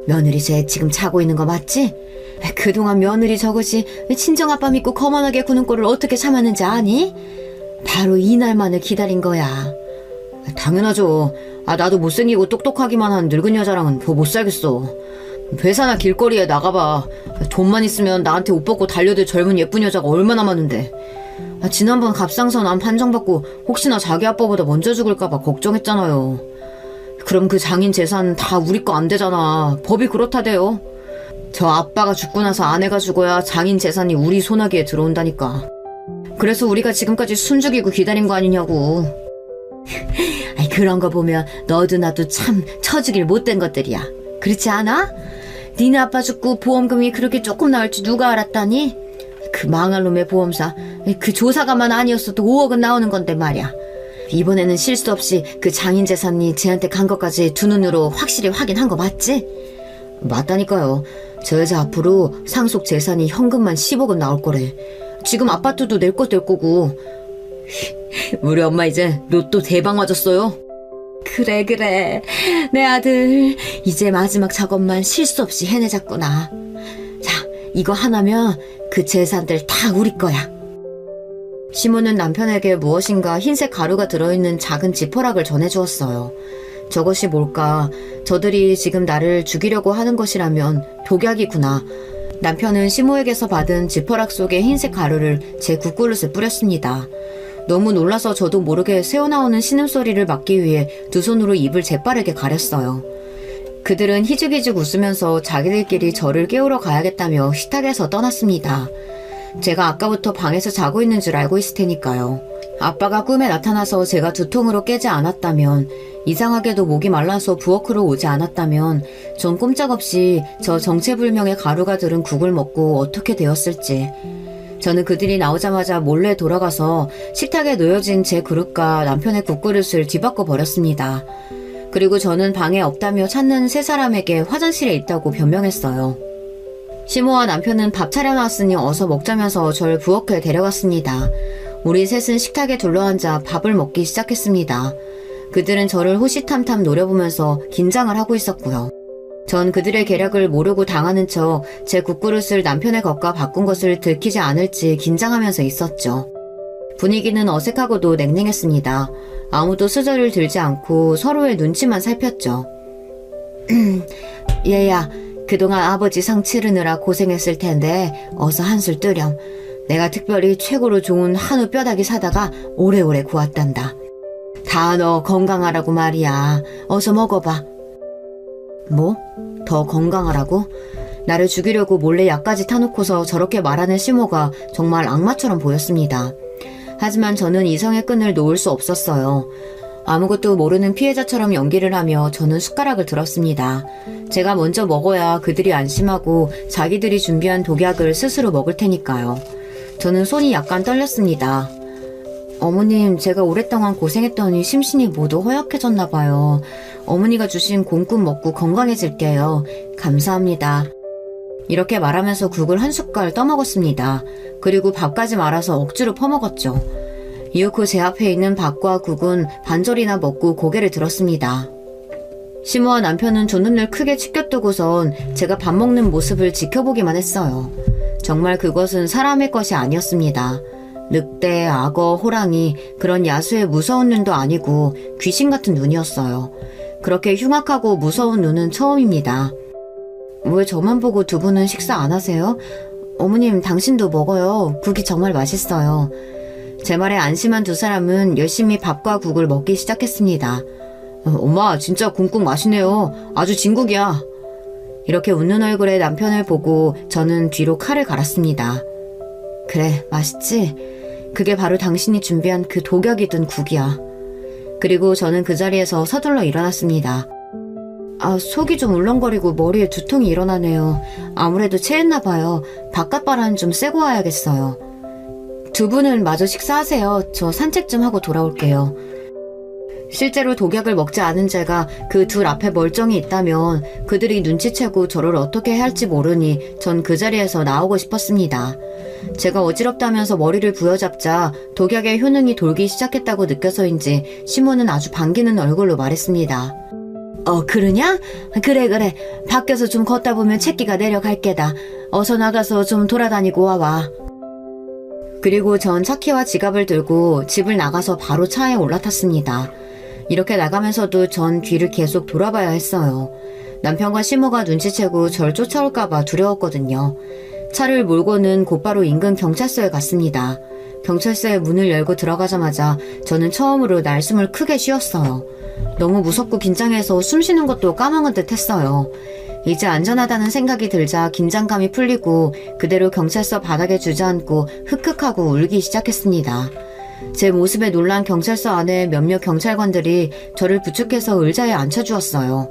[SPEAKER 1] 며느리 쟤 지금 자고 있는 거 맞지? 그동안 며느리 저것이 친정아빠 믿고 거만하게 구는 꼴을 어떻게 참았는지 아니? 바로 이날만을 기다린 거야. 당연하죠. 나도 못생기고 똑똑하기만 한 늙은 여자랑은 더 못 살겠어. 회사나 길거리에 나가봐. 돈만 있으면 나한테 옷 벗고 달려들 젊은 예쁜 여자가 얼마나 많은데. 지난번 갑상선 암 판정받고 혹시나 자기 아빠보다 먼저 죽을까봐 걱정했잖아요. 그럼 그 장인 재산 다 우리 거 안 되잖아. 법이 그렇다대요. 저 아빠가 죽고 나서 아내가 죽어야 장인 재산이 우리 손아귀에 들어온다니까. 그래서 우리가 지금까지 숨죽이고 기다린 거 아니냐고. 그런 거 보면 너도 나도 참 처죽일 못된 것들이야. 그렇지 않아? 니네 아빠 죽고 보험금이 그렇게 조금 나올 줄 누가 알았다니? 그 망할 놈의 보험사, 그 조사가만 아니었어도 5억은 나오는 건데 말이야. 이번에는 실수 없이 그 장인 재산이 쟤한테 간 것까지 두 눈으로 확실히 확인한 거 맞지? 맞다니까요. 저 여자 앞으로 상속 재산이 현금만 10억은 나올 거래. 지금 아파트도 낼 것 될 거고. 우리 엄마 이제 로또 대박 맞았어요. 그래. 내 아들 이제 마지막 작업만 실수 없이 해내자꾸나. 자, 이거 하나면 그 재산들 다 우리 거야. 시모는 남편에게 무엇인가 흰색 가루가 들어있는 작은 지퍼락을 전해주었어요. 저것이 뭘까? 저들이 지금 나를 죽이려고 하는 것이라면 독약이구나. 남편은 시모에게서 받은 지퍼락 속의 흰색 가루를 제 국그릇에 뿌렸습니다. 너무 놀라서 저도 모르게 새어나오는 신음소리를 막기 위해 두 손으로 입을 재빠르게 가렸어요. 그들은 희죽희죽 웃으면서 자기들끼리 저를 깨우러 가야겠다며 식탁에서 떠났습니다. 제가 아까부터 방에서 자고 있는 줄 알고 있을 테니까요. 아빠가 꿈에 나타나서 제가 두통으로 깨지 않았다면, 이상하게도 목이 말라서 부엌으로 오지 않았다면 전 꼼짝없이 저 정체불명의 가루가 들은 국을 먹고 어떻게 되었을지. 저는 그들이 나오자마자 몰래 돌아가서 식탁에 놓여진 제 그릇과 남편의 국그릇을 뒤바꿔 버렸습니다. 그리고 저는 방에 없다며 찾는 세 사람에게 화장실에 있다고 변명했어요. 시모와 남편은 밥 차려놨으니 어서 먹자면서 절 부엌에 데려갔습니다. 우리 셋은 식탁에 둘러앉아 밥을 먹기 시작했습니다. 그들은 저를 호시탐탐 노려보면서 긴장을 하고 있었고요. 전 그들의 계략을 모르고 당하는 척 제 국그릇을 남편의 것과 바꾼 것을 들키지 않을지 긴장하면서 있었죠. 분위기는 어색하고도 냉랭했습니다. 아무도 수저를 들지 않고 서로의 눈치만 살폈죠. 얘야, 그동안 아버지 상 치르느라 고생했을 텐데 어서 한술 뜨렴. 내가 특별히 최고로 좋은 한우 뼈다귀 사다가 오래오래 구웠단다. 다 너 건강하라고 말이야. 어서 먹어봐. 뭐? 더 건강하라고? 나를 죽이려고 몰래 약까지 타놓고서 저렇게 말하는 시모가 정말 악마처럼 보였습니다. 하지만 저는 이성의 끈을 놓을 수 없었어요. 아무것도 모르는 피해자처럼 연기를 하며 저는 숟가락을 들었습니다. 제가 먼저 먹어야 그들이 안심하고 자기들이 준비한 독약을 스스로 먹을 테니까요. 저는 손이 약간 떨렸습니다. 어머님, 제가 오랫동안 고생했더니 심신이 모두 허약해졌나 봐요. 어머니가 주신 곰국 먹고 건강해질게요. 감사합니다. 이렇게 말하면서 국을 한 숟갈 떠먹었습니다. 그리고 밥까지 말아서 억지로 퍼먹었죠. 이윽고 제 앞에 있는 밥과 국은 반절이나 먹고 고개를 들었습니다. 시모와 남편은 두 눈을 크게 치켜뜨고선 제가 밥 먹는 모습을 지켜보기만 했어요. 정말 그것은 사람의 것이 아니었습니다. 늑대, 악어, 호랑이, 그런 야수의 무서운 눈도 아니고 귀신 같은 눈이었어요. 그렇게 흉악하고 무서운 눈은 처음입니다. 왜 저만 보고 두 분은 식사 안 하세요? 어머님, 당신도 먹어요. 국이 정말 맛있어요. 제 말에 안심한 두 사람은 열심히 밥과 국을 먹기 시작했습니다. 엄마, 진짜 곰국 맛있네요. 아주 진국이야. 이렇게 웃는 얼굴의 남편을 보고 저는 뒤로 칼을 갈았습니다. 그래, 맛있지? 그게 바로 당신이 준비한 그 독약이 든 국이야. 그리고 저는 그 자리에서 서둘러 일어났습니다. 속이 좀 울렁거리고 머리에 두통이 일어나네요. 아무래도 체했나 봐요. 바깥바람 좀 쐬고 와야겠어요. 두 분은 마저 식사하세요. 저 산책 좀 하고 돌아올게요. 실제로 독약을 먹지 않은 제가 그 둘 앞에 멀쩡히 있다면 그들이 눈치채고 저를 어떻게 해야 할지 모르니 전 그 자리에서 나오고 싶었습니다. 제가 어지럽다면서 머리를 부여잡자 독약의 효능이 돌기 시작했다고 느껴서인지 시모는 아주 반기는 얼굴로 말했습니다. 그러냐? 그래. 밖에서 좀 걷다 보면 채기가 내려갈 게다. 어서 나가서 좀 돌아다니고 와봐. 그리고 전 차키와 지갑을 들고 집을 나가서 바로 차에 올라탔습니다. 이렇게 나가면서도 전 뒤를 계속 돌아봐야 했어요. 남편과 시모가 눈치채고 절 쫓아올까봐 두려웠거든요. 차를 몰고는 곧바로 인근 경찰서에 갔습니다. 경찰서의 문을 열고 들어가자마자 저는 처음으로 날숨을 크게 쉬었어요. 너무 무섭고 긴장해서 숨 쉬는 것도 까먹은 듯 했어요. 이제 안전하다는 생각이 들자 긴장감이 풀리고 그대로 경찰서 바닥에 주저앉고 흑흑하고 울기 시작했습니다. 제 모습에 놀란 경찰서 안에 몇몇 경찰관들이 저를 부축해서 의자에 앉혀주었어요.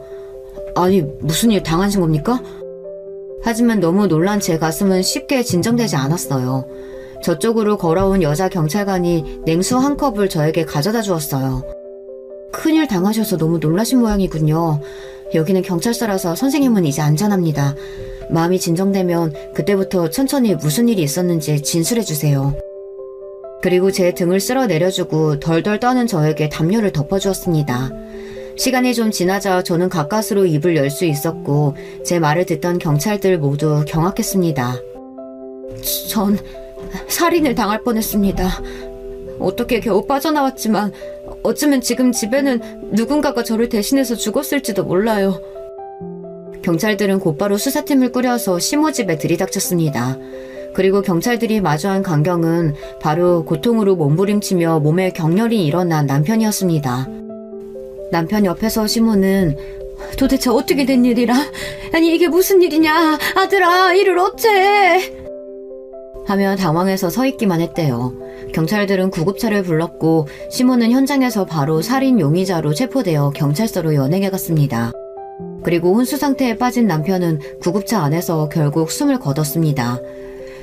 [SPEAKER 1] 아니, 무슨 일 당하신 겁니까? 하지만 너무 놀란 제 가슴은 쉽게 진정되지 않았어요. 저쪽으로 걸어온 여자 경찰관이 냉수 한 컵을 저에게 가져다 주었어요. 큰일 당하셔서 너무 놀라신 모양이군요. 여기는 경찰서라서 선생님은 이제 안전합니다. 마음이 진정되면 그때부터 천천히 무슨 일이 있었는지 진술해주세요. 그리고 제 등을 쓸어 내려주고 덜덜 떠는 저에게 담요를 덮어주었습니다. 시간이 좀 지나자 저는 가까스로 입을 열 수 있었고 제 말을 듣던 경찰들 모두 경악했습니다. 전 살인을 당할 뻔했습니다. 어떻게 겨우 빠져나왔지만 어쩌면 지금 집에는 누군가가 저를 대신해서 죽었을지도 몰라요. 경찰들은 곧바로 수사팀을 꾸려서 시모 집에 들이닥쳤습니다. 그리고 경찰들이 마주한 광경은 바로 고통으로 몸부림치며 몸에 격렬히 일어난 남편이었습니다. 남편 옆에서 시모는 도대체 어떻게 된 일이라? 아니 이게 무슨 일이냐? 아들아 이를 어째? 하며 당황해서 서 있기만 했대요. 경찰들은 구급차를 불렀고 시모는 현장에서 바로 살인 용의자로 체포되어 경찰서로 연행해 갔습니다. 그리고 혼수 상태에 빠진 남편은 구급차 안에서 결국 숨을 거뒀습니다.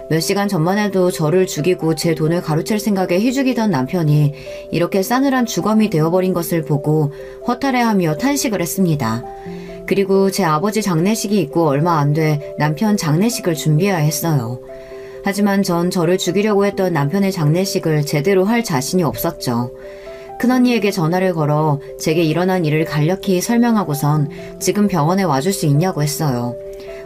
[SPEAKER 1] 몇 시간 전만 해도 저를 죽이고 제 돈을 가로챌 생각에 희죽이던 남편이 이렇게 싸늘한 주검이 되어버린 것을 보고 허탈해하며 탄식을 했습니다. 그리고 제 아버지 장례식이 있고 얼마 안 돼 남편 장례식을 준비해야 했어요. 하지만 전 저를 죽이려고 했던 남편의 장례식을 제대로 할 자신이 없었죠. 큰언니에게 전화를 걸어 제게 일어난 일을 간략히 설명하고선 지금 병원에 와줄 수 있냐고 했어요.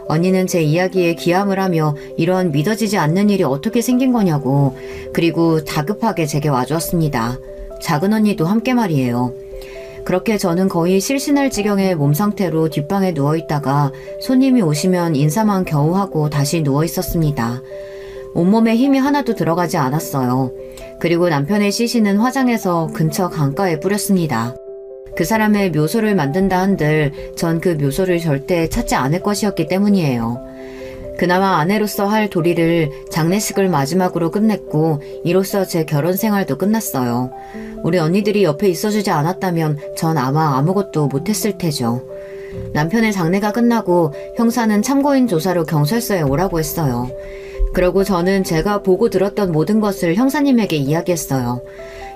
[SPEAKER 1] 언니는 제 이야기에 기함을 하며 이런 믿어지지 않는 일이 어떻게 생긴 거냐고, 그리고 다급하게 제게 와주었습니다. 작은 언니도 함께 말이에요. 그렇게 저는 거의 실신할 지경의 몸 상태로 뒷방에 누워있다가 손님이 오시면 인사만 겨우 하고 다시 누워있었습니다. 온몸에 힘이 하나도 들어가지 않았어요. 그리고 남편의 시신은 화장해서 근처 강가에 뿌렸습니다. 그 사람의 묘소를 만든다 한들 전 그 묘소를 절대 찾지 않을 것이었기 때문이에요. 그나마 아내로서 할 도리를 장례식을 마지막으로 끝냈고 이로써 제 결혼 생활도 끝났어요. 우리 언니들이 옆에 있어주지 않았다면 전 아마 아무것도 못했을 테죠. 남편의 장례가 끝나고 형사는 참고인 조사로 경찰서에 오라고 했어요. 그러고 저는 제가 보고 들었던 모든 것을 형사님에게 이야기했어요.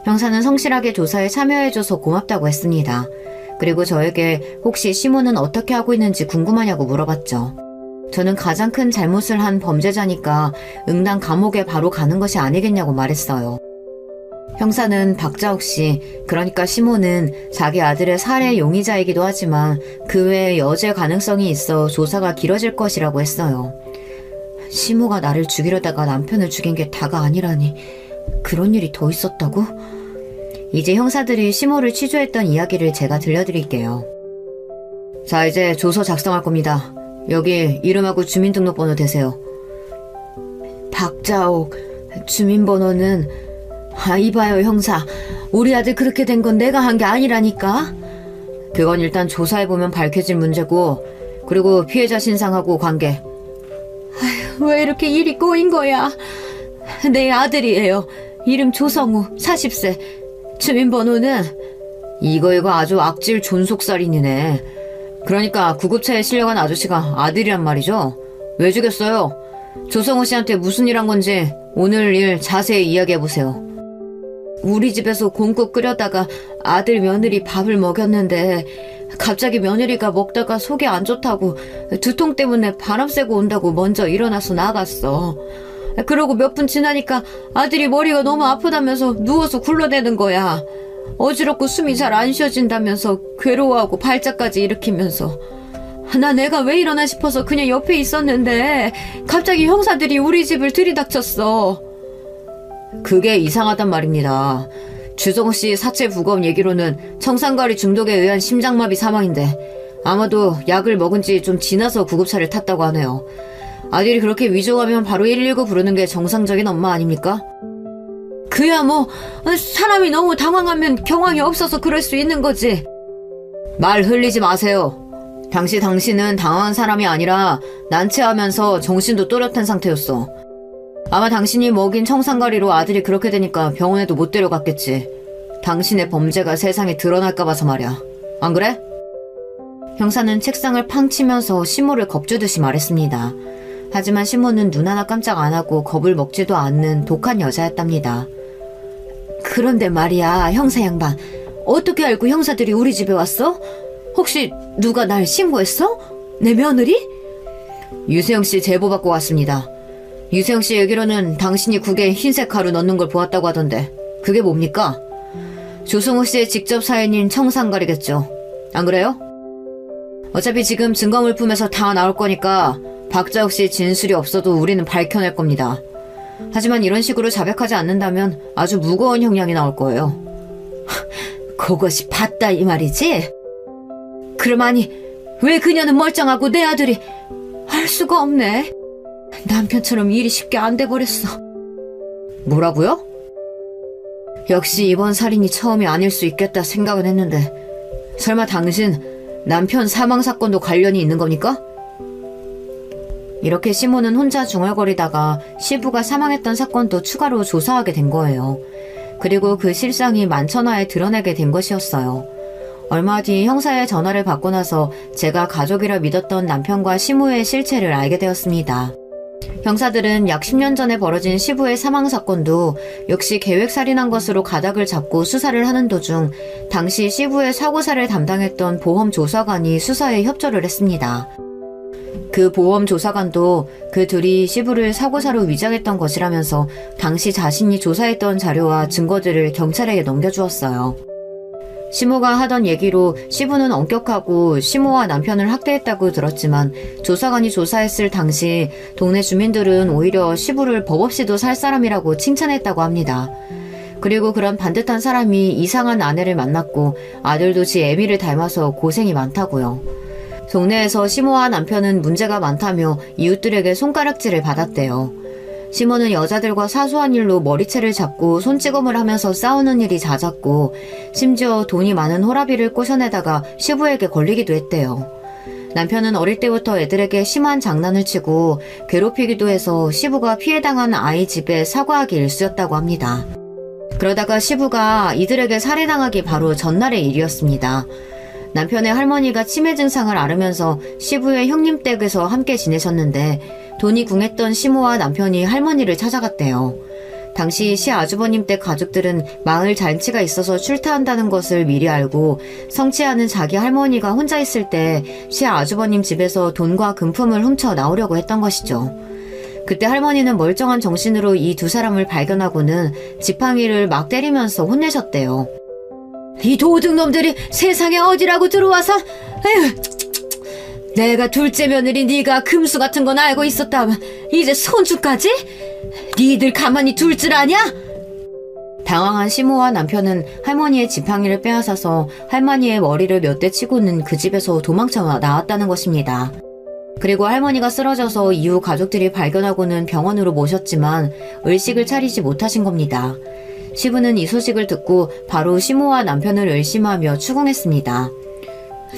[SPEAKER 1] 형사는 성실하게 조사에 참여해줘서 고맙다고 했습니다. 그리고 저에게 혹시 시모는 어떻게 하고 있는지 궁금하냐고 물어봤죠. 저는 가장 큰 잘못을 한 범죄자니까 응당 감옥에 바로 가는 것이 아니겠냐고 말했어요. 형사는 박자옥 씨, 그러니까 시모는 자기 아들의 살해 용의자이기도 하지만 그 외에 여죄 가능성이 있어 조사가 길어질 것이라고 했어요. 시모가 나를 죽이려다가 남편을 죽인 게 다가 아니라니, 그런 일이 더 있었다고? 이제 형사들이 시모를 취조했던 이야기를 제가 들려드릴게요. 자, 이제 조서 작성할 겁니다. 여기 이름하고 주민등록번호 대세요. 박자옥, 주민번호는... 이봐요 형사, 우리 아들 그렇게 된 건 내가 한 게 아니라니까? 그건 일단 조사해보면 밝혀질 문제고, 그리고 피해자 신상하고 관계. 왜 이렇게 일이 꼬인 거야? 내 아들이에요. 이름 조성우, 40세. 주민번호는... 이거 아주 악질 존속살인이네. 그러니까 구급차에 실려간 아저씨가 아들이란 말이죠? 왜 죽였어요? 조성우 씨한테 무슨 일 한 건지 오늘 일 자세히 이야기해보세요. 우리 집에서 곰국 끓여다가 아들 며느리 밥을 먹였는데 갑자기 며느리가 먹다가 속이 안 좋다고 두통 때문에 바람 쐬고 온다고 먼저 일어나서 나갔어. 그러고 몇 분 지나니까 아들이 머리가 너무 아프다면서 누워서 굴러대는 거야. 어지럽고 숨이 잘 안 쉬어진다면서 괴로워하고 발작까지 일으키면서. 나 내가 왜 이러나 싶어서 그냥 옆에 있었는데 갑자기 형사들이 우리 집을 들이닥쳤어. 그게 이상하단 말입니다. 주성우 씨 사체 부검 얘기로는 청산가리 중독에 의한 심장마비 사망인데 아마도 약을 먹은 지 좀 지나서 구급차를 탔다고 하네요. 아들이 그렇게 위중하면 바로 119 부르는 게 정상적인 엄마 아닙니까? 그야 뭐 사람이 너무 당황하면 경황이 없어서 그럴 수 있는 거지. 말 흘리지 마세요. 당신은 당황한 사람이 아니라 난체하면서 정신도 또렷한 상태였어. 아마 당신이 먹인 청산가리로 아들이 그렇게 되니까 병원에도 못 데려갔겠지. 당신의 범죄가 세상에 드러날까 봐서 말이야. 안 그래? 형사는 책상을 팡 치면서 시모를 겁주듯이 말했습니다. 하지만 시모는 눈 하나 깜짝 안 하고 겁을 먹지도 않는 독한 여자였답니다. 그런데 말이야, 형사 양반. 어떻게 알고 형사들이 우리 집에 왔어? 혹시 누가 날 신고했어? 내 며느리? 유세영 씨 제보 받고 왔습니다. 유세영 씨 얘기로는 당신이 국에 흰색 가루 넣는 걸 보았다고 하던데 그게 뭡니까? 조성우 씨의 직접 사연인 청산가리겠죠. 안 그래요? 어차피 지금 증거물품에서 다 나올 거니까 박자옥 씨 진술이 없어도 우리는 밝혀낼 겁니다. 하지만 이런 식으로 자백하지 않는다면 아주 무거운 형량이 나올 거예요. 그것이 봤다 이 말이지? 그럼 아니 왜 그녀는 멀쩡하고 내 아들이... 할 수가 없네. 남편처럼 일이 쉽게 안 돼버렸어. 뭐라고요? 역시 이번 살인이 처음이 아닐 수 있겠다 생각은 했는데 설마 당신 남편 사망 사건도 관련이 있는 겁니까? 이렇게 시모는 혼자 중얼거리다가 시부가 사망했던 사건도 추가로 조사하게 된 거예요. 그리고 그 실상이 만천하에 드러나게 된 것이었어요. 얼마 뒤 형사의 전화를 받고 나서 제가 가족이라 믿었던 남편과 시모의 실체를 알게 되었습니다. 형사들은 약 10년 전에 벌어진 시부의 사망 사건도 역시 계획살인한 것으로 가닥을 잡고 수사를 하는 도중 당시 시부의 사고사를 담당했던 보험조사관이 수사에 협조를 했습니다. 그 보험조사관도 그 둘이 시부를 사고사로 위장했던 것이라면서 당시 자신이 조사했던 자료와 증거들을 경찰에게 넘겨주었어요. 시모가 하던 얘기로 시부는 엄격하고 시모와 남편을 학대했다고 들었지만 조사관이 조사했을 당시 동네 주민들은 오히려 시부를 법 없이도 살 사람이라고 칭찬했다고 합니다. 그리고 그런 반듯한 사람이 이상한 아내를 만났고 아들도 지 애미를 닮아서 고생이 많다고요. 동네에서 시모와 남편은 문제가 많다며 이웃들에게 손가락질을 받았대요. 시모는 여자들과 사소한 일로 머리채를 잡고 손찌검을 하면서 싸우는 일이 잦았고 심지어 돈이 많은 호라비를 꼬셔내다가 시부에게 걸리기도 했대요. 남편은 어릴 때부터 애들에게 심한 장난을 치고 괴롭히기도 해서 시부가 피해당한 아이 집에 사과하기 일쑤였다고 합니다. 그러다가 시부가 이들에게 살해당하기 바로 전날의 일이었습니다. 남편의 할머니가 치매 증상을 앓으면서 시부의 형님 댁에서 함께 지내셨는데 돈이 궁했던 시모와 남편이 할머니를 찾아갔대요. 당시 시아주버님 댁 가족들은 마을 잔치가 있어서 출타한다는 것을 미리 알고 성취하는 자기 할머니가 혼자 있을 때 시아주버님 집에서 돈과 금품을 훔쳐 나오려고 했던 것이죠. 그때 할머니는 멀쩡한 정신으로 이 두 사람을 발견하고는 지팡이를 막 때리면서 혼내셨대요. 이 도둑놈들이 세상에 어디라고 들어와서, 에휴, 내가 둘째 며느리 네가 금수 같은 건 알고 있었다면 이제 손주까지? 니들 가만히 둘 줄 아냐? 당황한 시모와 남편은 할머니의 지팡이를 빼앗아서 할머니의 머리를 몇 대 치고는 그 집에서 도망쳐 나왔다는 것입니다. 그리고 할머니가 쓰러져서 이후 가족들이 발견하고는 병원으로 모셨지만 의식을 차리지 못하신 겁니다. 시부는 이 소식을 듣고 바로 시모와 남편을 의심하며 추궁했습니다.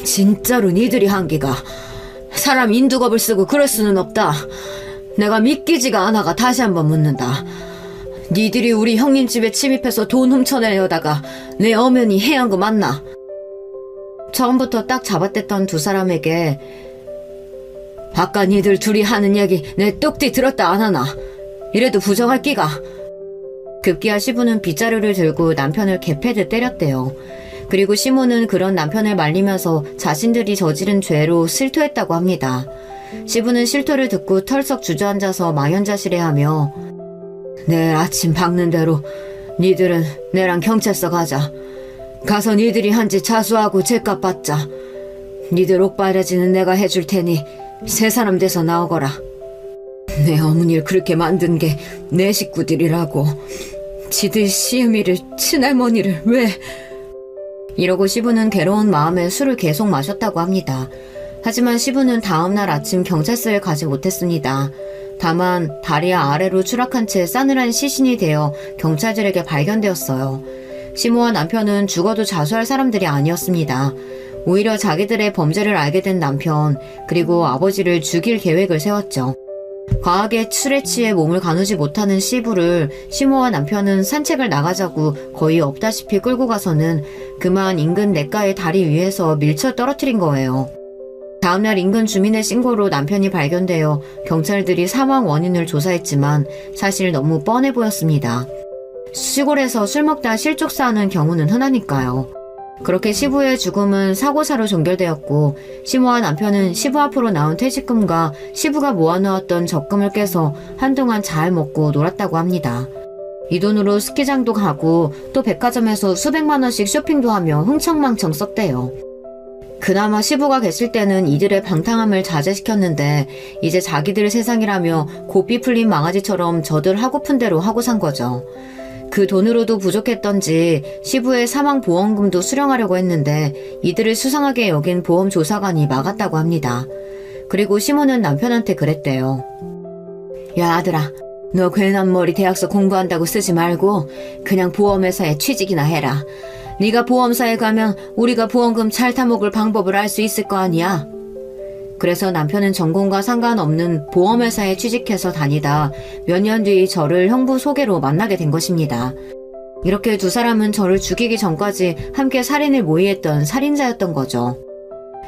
[SPEAKER 1] 진짜로 니들이 한 기가 사람 인두겁을 쓰고 그럴 수는 없다. 내가 믿기지가 않아가 다시 한번 묻는다. 니들이 우리 형님 집에 침입해서 돈 훔쳐내려다가 내 어머니 해한 거 맞나? 처음부터 딱 잡아댔던 두 사람에게 아까 니들 둘이 하는 얘기 내 똑띠 들었다 안 하나? 이래도 부정할 끼가? 급기야 시부는 빗자루를 들고 남편을 개패듯 때렸대요. 그리고 시모는 그런 남편을 말리면서 자신들이 저지른 죄로 실토했다고 합니다. 시부는 실토를 듣고 털썩 주저앉아서 망연자실해하며 내일 아침 박는 대로 니들은 내랑 경찰서 가자. 가서 니들이 한 짓 자수하고 죄값 받자. 니들 옥바라지는 내가 해줄 테니 세 사람 돼서 나오거라. 내 어머니를 그렇게 만든 게 내 식구들이라고. 지들 시음이를 친할머니를 왜... 이러고 시부는 괴로운 마음에 술을 계속 마셨다고 합니다. 하지만 시부는 다음날 아침 경찰서에 가지 못했습니다. 다만 다리 아래로 추락한 채 싸늘한 시신이 되어 경찰들에게 발견되었어요. 시모와 남편은 죽어도 자수할 사람들이 아니었습니다. 오히려 자기들의 범죄를 알게 된 남편 그리고 아버지를 죽일 계획을 세웠죠. 과하게 술에 취해 몸을 가누지 못하는 시부를 시모와 남편은 산책을 나가자고 거의 없다시피 끌고 가서는 그만 인근 냇가의 다리 위에서 밀쳐 떨어뜨린 거예요. 다음날 인근 주민의 신고로 남편이 발견되어 경찰들이 사망 원인을 조사했지만 사실 너무 뻔해 보였습니다. 시골에서 술 먹다 실족사하는 경우는 흔하니까요. 그렇게 시부의 죽음은 사고사로 종결되었고 시모와 남편은 시부 앞으로 나온 퇴직금과 시부가 모아놓았던 적금을 깨서 한동안 잘 먹고 놀았다고 합니다. 이 돈으로 스키장도 가고 또 백화점에서 수백만 원씩 쇼핑도 하며 흥청망청 썼대요. 그나마 시부가 계실 때는 이들의 방탕함을 자제시켰는데 이제 자기들 세상이라며 고삐 풀린 망아지처럼 저들 하고픈 대로 하고 산 거죠. 그 돈으로도 부족했던지 시부의 사망보험금도 수령하려고 했는데 이들을 수상하게 여긴 보험조사관이 막았다고 합니다. 그리고 시모는 남편한테 그랬대요. 야 아들아, 너 괜한 머리 대학서 공부한다고 쓰지 말고 그냥 보험회사에 취직이나 해라. 네가 보험사에 가면 우리가 보험금 잘 타먹을 방법을 알 수 있을 거 아니야. 그래서 남편은 전공과 상관없는 보험회사에 취직해서 다니다 몇 년 뒤 저를 형부 소개로 만나게 된 것입니다. 이렇게 두 사람은 저를 죽이기 전까지 함께 살인을 모의했던 살인자였던 거죠.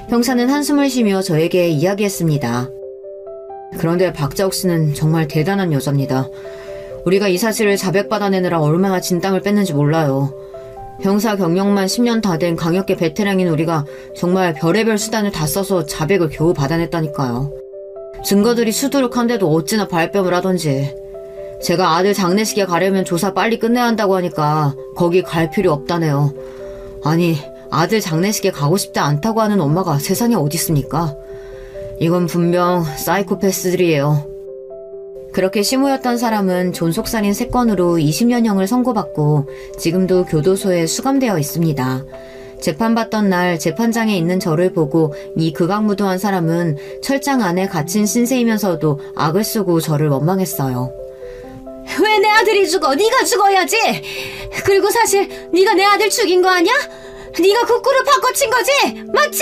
[SPEAKER 1] 형사는 한숨을 쉬며 저에게 이야기했습니다. 그런데 박자옥 씨는 정말 대단한 여자입니다. 우리가 이 사실을 자백받아내느라 얼마나 진땀을 뺐는지 몰라요. 형사 경력만 10년 다 된 강력계 베테랑인 우리가 정말 별의별 수단을 다 써서 자백을 겨우 받아냈다니까요. 증거들이 수두룩한데도 어찌나 발뺌을 하던지. 제가 아들 장례식에 가려면 조사 빨리 끝내야 한다고 하니까 거기 갈 필요 없다네요. 아니, 아들 장례식에 가고 싶지 않다고 하는 엄마가 세상에 어디 있습니까? 이건 분명 사이코패스들이에요. 그렇게 시모였던 사람은 존속살인 3건으로 20년형을 선고받고 지금도 교도소에 수감되어 있습니다. 재판받던 날 재판장에 있는 저를 보고 이 극악무도한 사람은 철장 안에 갇힌 신세이면서도 악을 쓰고 저를 원망했어요. 왜 내 아들이 죽어? 네가 죽어야지. 그리고 사실 네가 내 아들 죽인 거 아니야? 네가 국구를 바꿔친 거지? 맞지?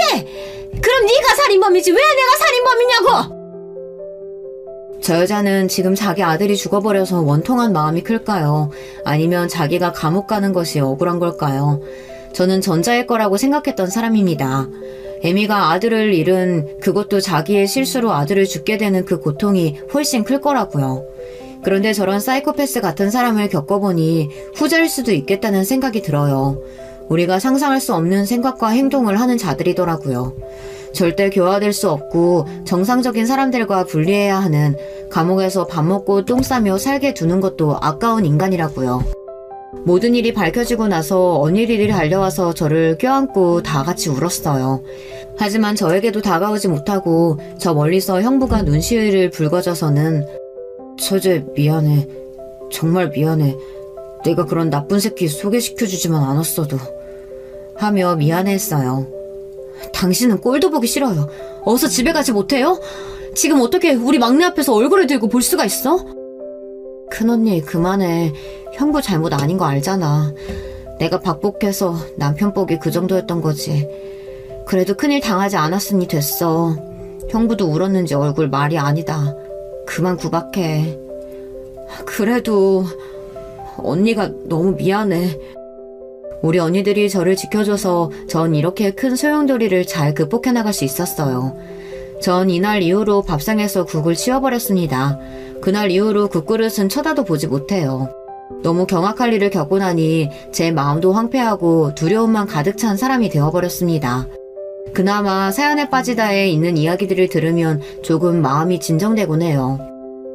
[SPEAKER 1] 그럼 네가 살인범이지 왜 내가 살인범이냐고! 저 여자는 지금 자기 아들이 죽어버려서 원통한 마음이 클까요? 아니면 자기가 감옥 가는 것이 억울한 걸까요? 저는 전자일 거라고 생각했던 사람입니다. 에미가 아들을 잃은 그것도 자기의 실수로 아들을 죽게 되는 그 고통이 훨씬 클 거라고요. 그런데 저런 사이코패스 같은 사람을 겪어보니 후자일 수도 있겠다는 생각이 들어요. 우리가 상상할 수 없는 생각과 행동을 하는 자들이더라고요. 절대 교화될 수 없고 정상적인 사람들과 분리해야 하는, 감옥에서 밥 먹고 똥 싸며 살게 두는 것도 아까운 인간이라고요. 모든 일이 밝혀지고 나서 언니들이 달려와서 저를 껴안고 다 같이 울었어요. 하지만 저에게도 다가오지 못하고 저 멀리서 형부가 눈시울을 붉어져서는 처제 미안해. 정말 미안해. 내가 그런 나쁜 새끼 소개시켜주지만 않았어도 하며 미안해했어요. 당신은 꼴도 보기 싫어요. 어서 집에 가지 못해요? 지금 어떻게 우리 막내 앞에서 얼굴을 들고 볼 수가 있어? 큰언니 그만해. 형부 잘못 아닌 거 알잖아. 내가 박복해서 남편 복이 그 정도였던 거지. 그래도 큰일 당하지 않았으니 됐어. 형부도 울었는지 얼굴 말이 아니다. 그만 구박해. 그래도 언니가 너무 미안해. 우리 언니들이 저를 지켜줘서 전 이렇게 큰 소용돌이를 잘 극복해 나갈 수 있었어요. 전 이날 이후로 밥상에서 국을 치워버렸습니다. 그날 이후로 국그릇은 쳐다도 보지 못해요. 너무 경악할 일을 겪고 나니 제 마음도 황폐하고 두려움만 가득 찬 사람이 되어버렸습니다. 그나마 사연에 빠지다에 있는 이야기들을 들으면 조금 마음이 진정되곤 해요.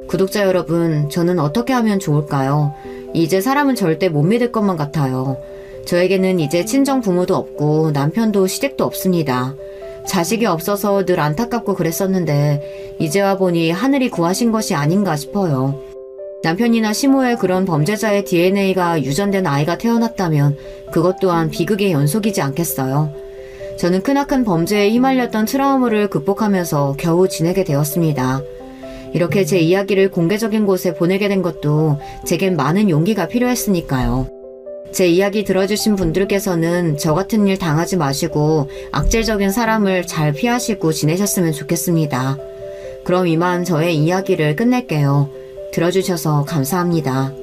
[SPEAKER 1] 구독자 여러분, 저는 어떻게 하면 좋을까요? 이제 사람은 절대 못 믿을 것만 같아요. 저에게는 이제 친정 부모도 없고 남편도 시댁도 없습니다. 자식이 없어서 늘 안타깝고 그랬었는데 이제와 보니 하늘이 구하신 것이 아닌가 싶어요. 남편이나 시모의 그런 범죄자의 DNA가 유전된 아이가 태어났다면 그것 또한 비극의 연속이지 않겠어요. 저는 크나큰 범죄에 휘말렸던 트라우마를 극복하면서 겨우 지내게 되었습니다. 이렇게 제 이야기를 공개적인 곳에 보내게 된 것도 제겐 많은 용기가 필요했으니까요. 제 이야기 들어주신 분들께서는 저 같은 일 당하지 마시고 악질적인 사람을 잘 피하시고 지내셨으면 좋겠습니다. 그럼 이만 저의 이야기를 끝낼게요. 들어주셔서 감사합니다.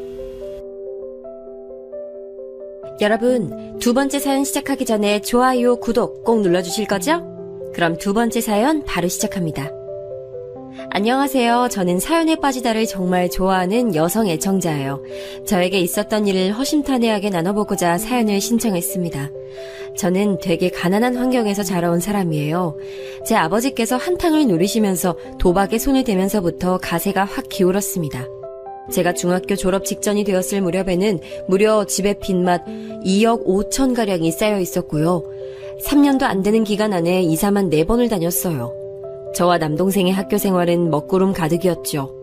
[SPEAKER 2] 여러분, 두 번째 사연 시작하기 전에 좋아요, 구독 꼭 눌러주실 거죠? 그럼 두 번째 사연 바로 시작합니다. 안녕하세요. 저는 사연에 빠지다를 정말 좋아하는 여성 애청자예요. 저에게 있었던 일을 허심탄회하게 나눠보고자 사연을 신청했습니다. 저는 되게 가난한 환경에서 자라온 사람이에요. 제 아버지께서 한탕을 누리시면서 도박에 손을 대면서부터 가세가 확 기울었습니다. 제가 중학교 졸업 직전이 되었을 무렵에는 무려 집에 빚맛 2억 5천가량이 쌓여 있었고요. 3년도 안 되는 기간 안에 이사만 4번을 다녔어요. 저와 남동생의 학교 생활은 먹구름 가득이었죠.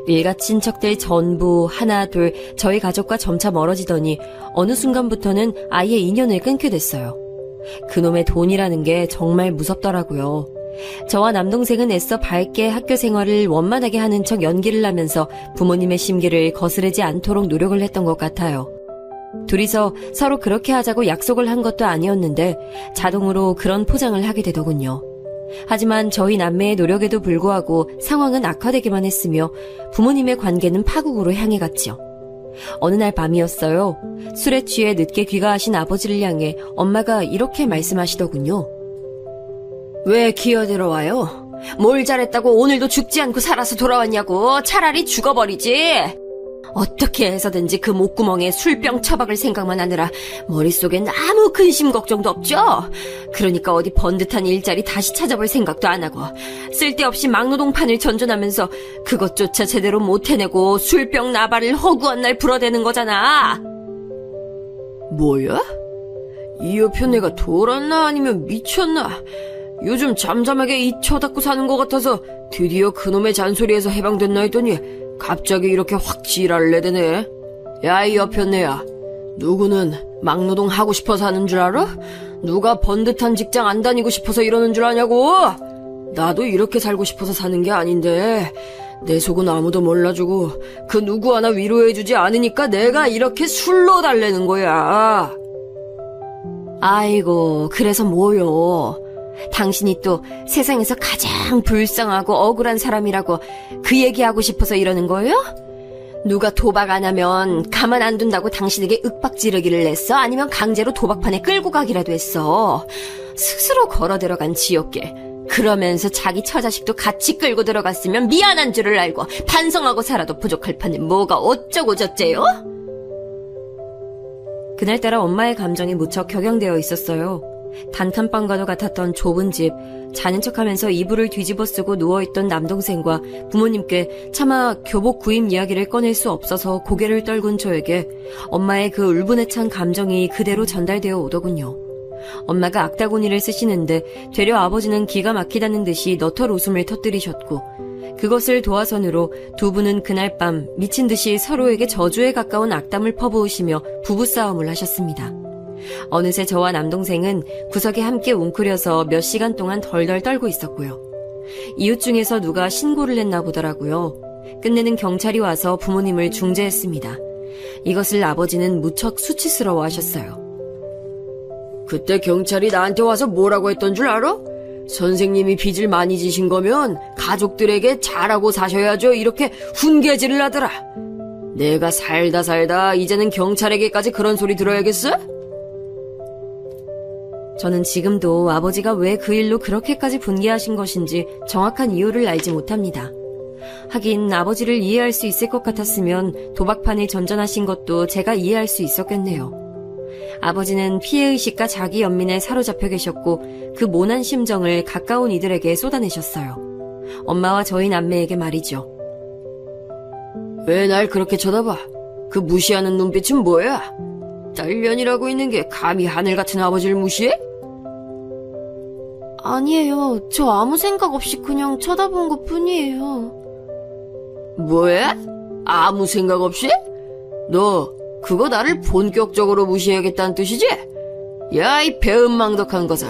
[SPEAKER 2] 일가 친척들 전부 하나 둘 저희 가족과 점차 멀어지더니 어느 순간부터는 아예 인연을 끊게 됐어요. 그놈의 돈이라는 게 정말 무섭더라고요. 저와 남동생은 애써 밝게 학교 생활을 원만하게 하는 척 연기를 하면서 부모님의 심기를 거스르지 않도록 노력을 했던 것 같아요. 둘이서 서로 그렇게 하자고 약속을 한 것도 아니었는데 자동으로 그런 포장을 하게 되더군요. 하지만 저희 남매의 노력에도 불구하고 상황은 악화되기만 했으며 부모님의 관계는 파국으로 향해 갔죠. 어느 날 밤이었어요. 술에 취해 늦게 귀가하신 아버지를 향해 엄마가 이렇게 말씀하시더군요. 왜 기어들어와요? 뭘 잘했다고 오늘도 죽지 않고 살아서 돌아왔냐고. 차라리 죽어버리지. 어떻게 해서든지 그 목구멍에 술병 처박을 생각만 하느라 머릿속엔 아무 근심 걱정도 없죠. 그러니까 어디 번듯한 일자리 다시 찾아볼 생각도 안 하고 쓸데없이 막노동판을 전전하면서 그것조차 제대로 못 해내고 술병 나발을 허구한 날 불어대는 거잖아. 뭐야? 이 옆에 내가 돌았나 아니면 미쳤나? 요즘 잠잠하게 이 쳐닫고 사는 것 같아서 드디어 그놈의 잔소리에서 해방됐나 했더니 갑자기 이렇게 확 지랄을 내대네. 야, 이 여편네야. 누구는 막노동 하고 싶어서 하는 줄 알아? 누가 번듯한 직장 안 다니고 싶어서 이러는 줄 아냐고? 나도 이렇게 살고 싶어서 사는 게 아닌데 내 속은 아무도 몰라주고 그 누구 하나 위로해주지 않으니까 내가 이렇게 술로 달래는 거야. 아이고, 그래서 뭐요? 당신이 또 세상에서 가장 불쌍하고 억울한 사람이라고 그 얘기하고 싶어서 이러는 거예요? 누가 도박 안 하면 가만 안 둔다고 당신에게 윽박지르기를 냈어? 아니면 강제로 도박판에 끌고 가기라도 했어? 스스로 걸어 들어간 지옥길. 그러면서 자기 처자식도 같이 끌고 들어갔으면 미안한 줄을 알고 반성하고 살아도 부족할 판에 뭐가 어쩌고 저쩌요? 그날따라 엄마의 감정이 무척 격양되어 있었어요. 단칸방과도 같았던 좁은 집, 자는 척하면서 이불을 뒤집어 쓰고 누워있던 남동생과 부모님께 차마 교복 구입 이야기를 꺼낼 수 없어서 고개를 떨군 저에게 엄마의 그 울분에 찬 감정이 그대로 전달되어 오더군요. 엄마가 악다구니를 쓰시는데 되려 아버지는 기가 막히다는 듯이 너털 웃음을 터뜨리셨고 그것을 도화선으로 두 분은 그날 밤 미친 듯이 서로에게 저주에 가까운 악담을 퍼부으시며 부부싸움을 하셨습니다. 어느새 저와 남동생은 구석에 함께 웅크려서 몇 시간 동안 덜덜 떨고 있었고요. 이웃 중에서 누가 신고를 했나 보더라고요. 끝내는 경찰이 와서 부모님을 중재했습니다. 이것을 아버지는 무척 수치스러워 하셨어요. 그때 경찰이 나한테 와서 뭐라고 했던 줄 알아? 선생님이 빚을 많이 지신 거면 가족들에게 잘하고 사셔야죠. 이렇게 훈계질을 하더라. 내가 살다 이제는 경찰에게까지 그런 소리 들어야겠어? 저는 지금도 아버지가 왜 그 일로 그렇게까지 분개하신 것인지 정확한 이유를 알지 못합니다. 하긴 아버지를 이해할 수 있을 것 같았으면 도박판을 전전하신 것도 제가 이해할 수 있었겠네요. 아버지는 피해의식과 자기 연민에 사로잡혀 계셨고 그 모난 심정을 가까운 이들에게 쏟아내셨어요. 엄마와 저희 남매에게 말이죠. 왜 날 그렇게 쳐다봐? 그 무시하는 눈빛은 뭐야? 딸년이라고 있는 게 감히 하늘 같은 아버지를 무시해? 아니에요. 저 아무 생각 없이 그냥 쳐다본 것 뿐이에요. 뭐야? 아무 생각 없이? 너 그거 나를 본격적으로 무시해야겠다는 뜻이지? 야, 이 배은망덕한 거사.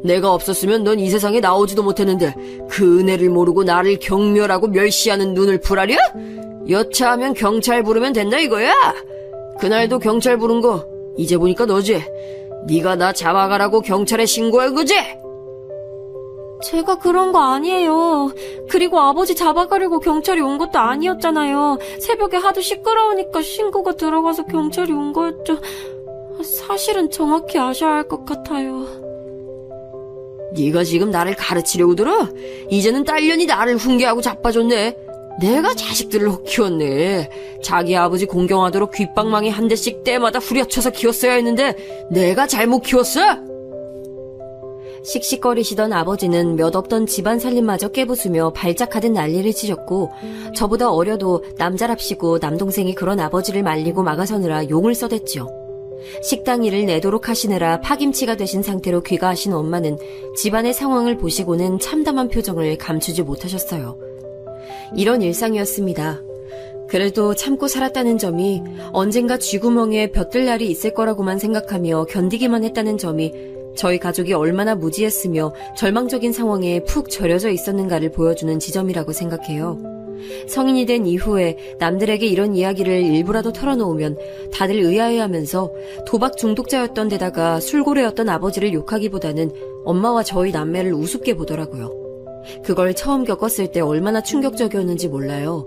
[SPEAKER 2] 내가 없었으면 넌 이 세상에 나오지도 못했는데 그 은혜를 모르고 나를 경멸하고 멸시하는 눈을 풀하려? 여차하면 경찰 부르면 된다 이거야? 그날도 경찰 부른 거 이제 보니까 너지? 네가 나 잡아가라고 경찰에 신고한 거지? 제가 그런 거 아니에요. 그리고 아버지 잡아가려고 경찰이 온 것도 아니었잖아요. 새벽에 하도 시끄러우니까 신고가 들어가서 경찰이 온 거였죠. 사실은 정확히 아셔야 할 것 같아요. 네가 지금 나를 가르치려고 들어? 이제는 딸년이 나를 훈계하고 자빠졌네. 내가 자식들을 키웠네. 자기 아버지 공경하도록 귓방망이 한 대씩 때마다 후려쳐서 키웠어야 했는데 내가 잘못 키웠어? 씩씩거리시던 아버지는 몇 없던 집안 살림마저 깨부수며 발작하듯 난리를 치셨고 저보다 어려도 남자랍시고 남동생이 그런 아버지를 말리고 막아서느라 용을 써댔죠. 식당 일을 내도록 하시느라 파김치가 되신 상태로 귀가하신 엄마는 집안의 상황을 보시고는 참담한 표정을 감추지 못하셨어요. 이런 일상이었습니다. 그래도 참고 살았다는 점이 언젠가 쥐구멍에 벼뜰 날이 있을 거라고만 생각하며 견디기만 했다는 점이 저희 가족이 얼마나 무지했으며 절망적인 상황에 푹 절여져 있었는가를 보여주는 지점이라고 생각해요. 성인이 된 이후에 남들에게 이런 이야기를 일부라도 털어놓으면 다들 의아해하면서 도박 중독자였던 데다가 술고래였던 아버지를 욕하기보다는 엄마와 저희 남매를 우습게 보더라고요. 그걸 처음 겪었을 때 얼마나 충격적이었는지 몰라요.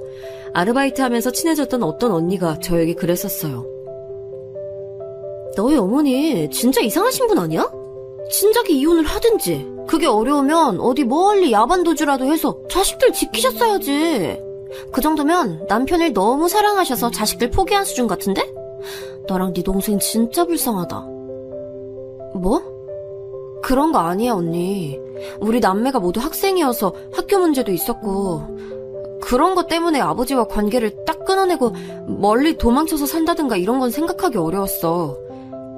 [SPEAKER 2] 아르바이트하면서 친해졌던 어떤 언니가 저에게 그랬었어요. 너희 어머니 진짜 이상하신 분 아니야? 진작에 이혼을 하든지 그게 어려우면 어디 멀리 야반도주라도 해서 자식들 지키셨어야지. 그 정도면 남편을 너무 사랑하셔서 자식들 포기한 수준 같은데? 너랑 네 동생 진짜 불쌍하다. 뭐? 그런 거 아니야 언니. 우리 남매가 모두 학생이어서 학교 문제도 있었고 그런 것 때문에 아버지와 관계를 딱 끊어내고 멀리 도망쳐서 산다든가 이런 건 생각하기 어려웠어.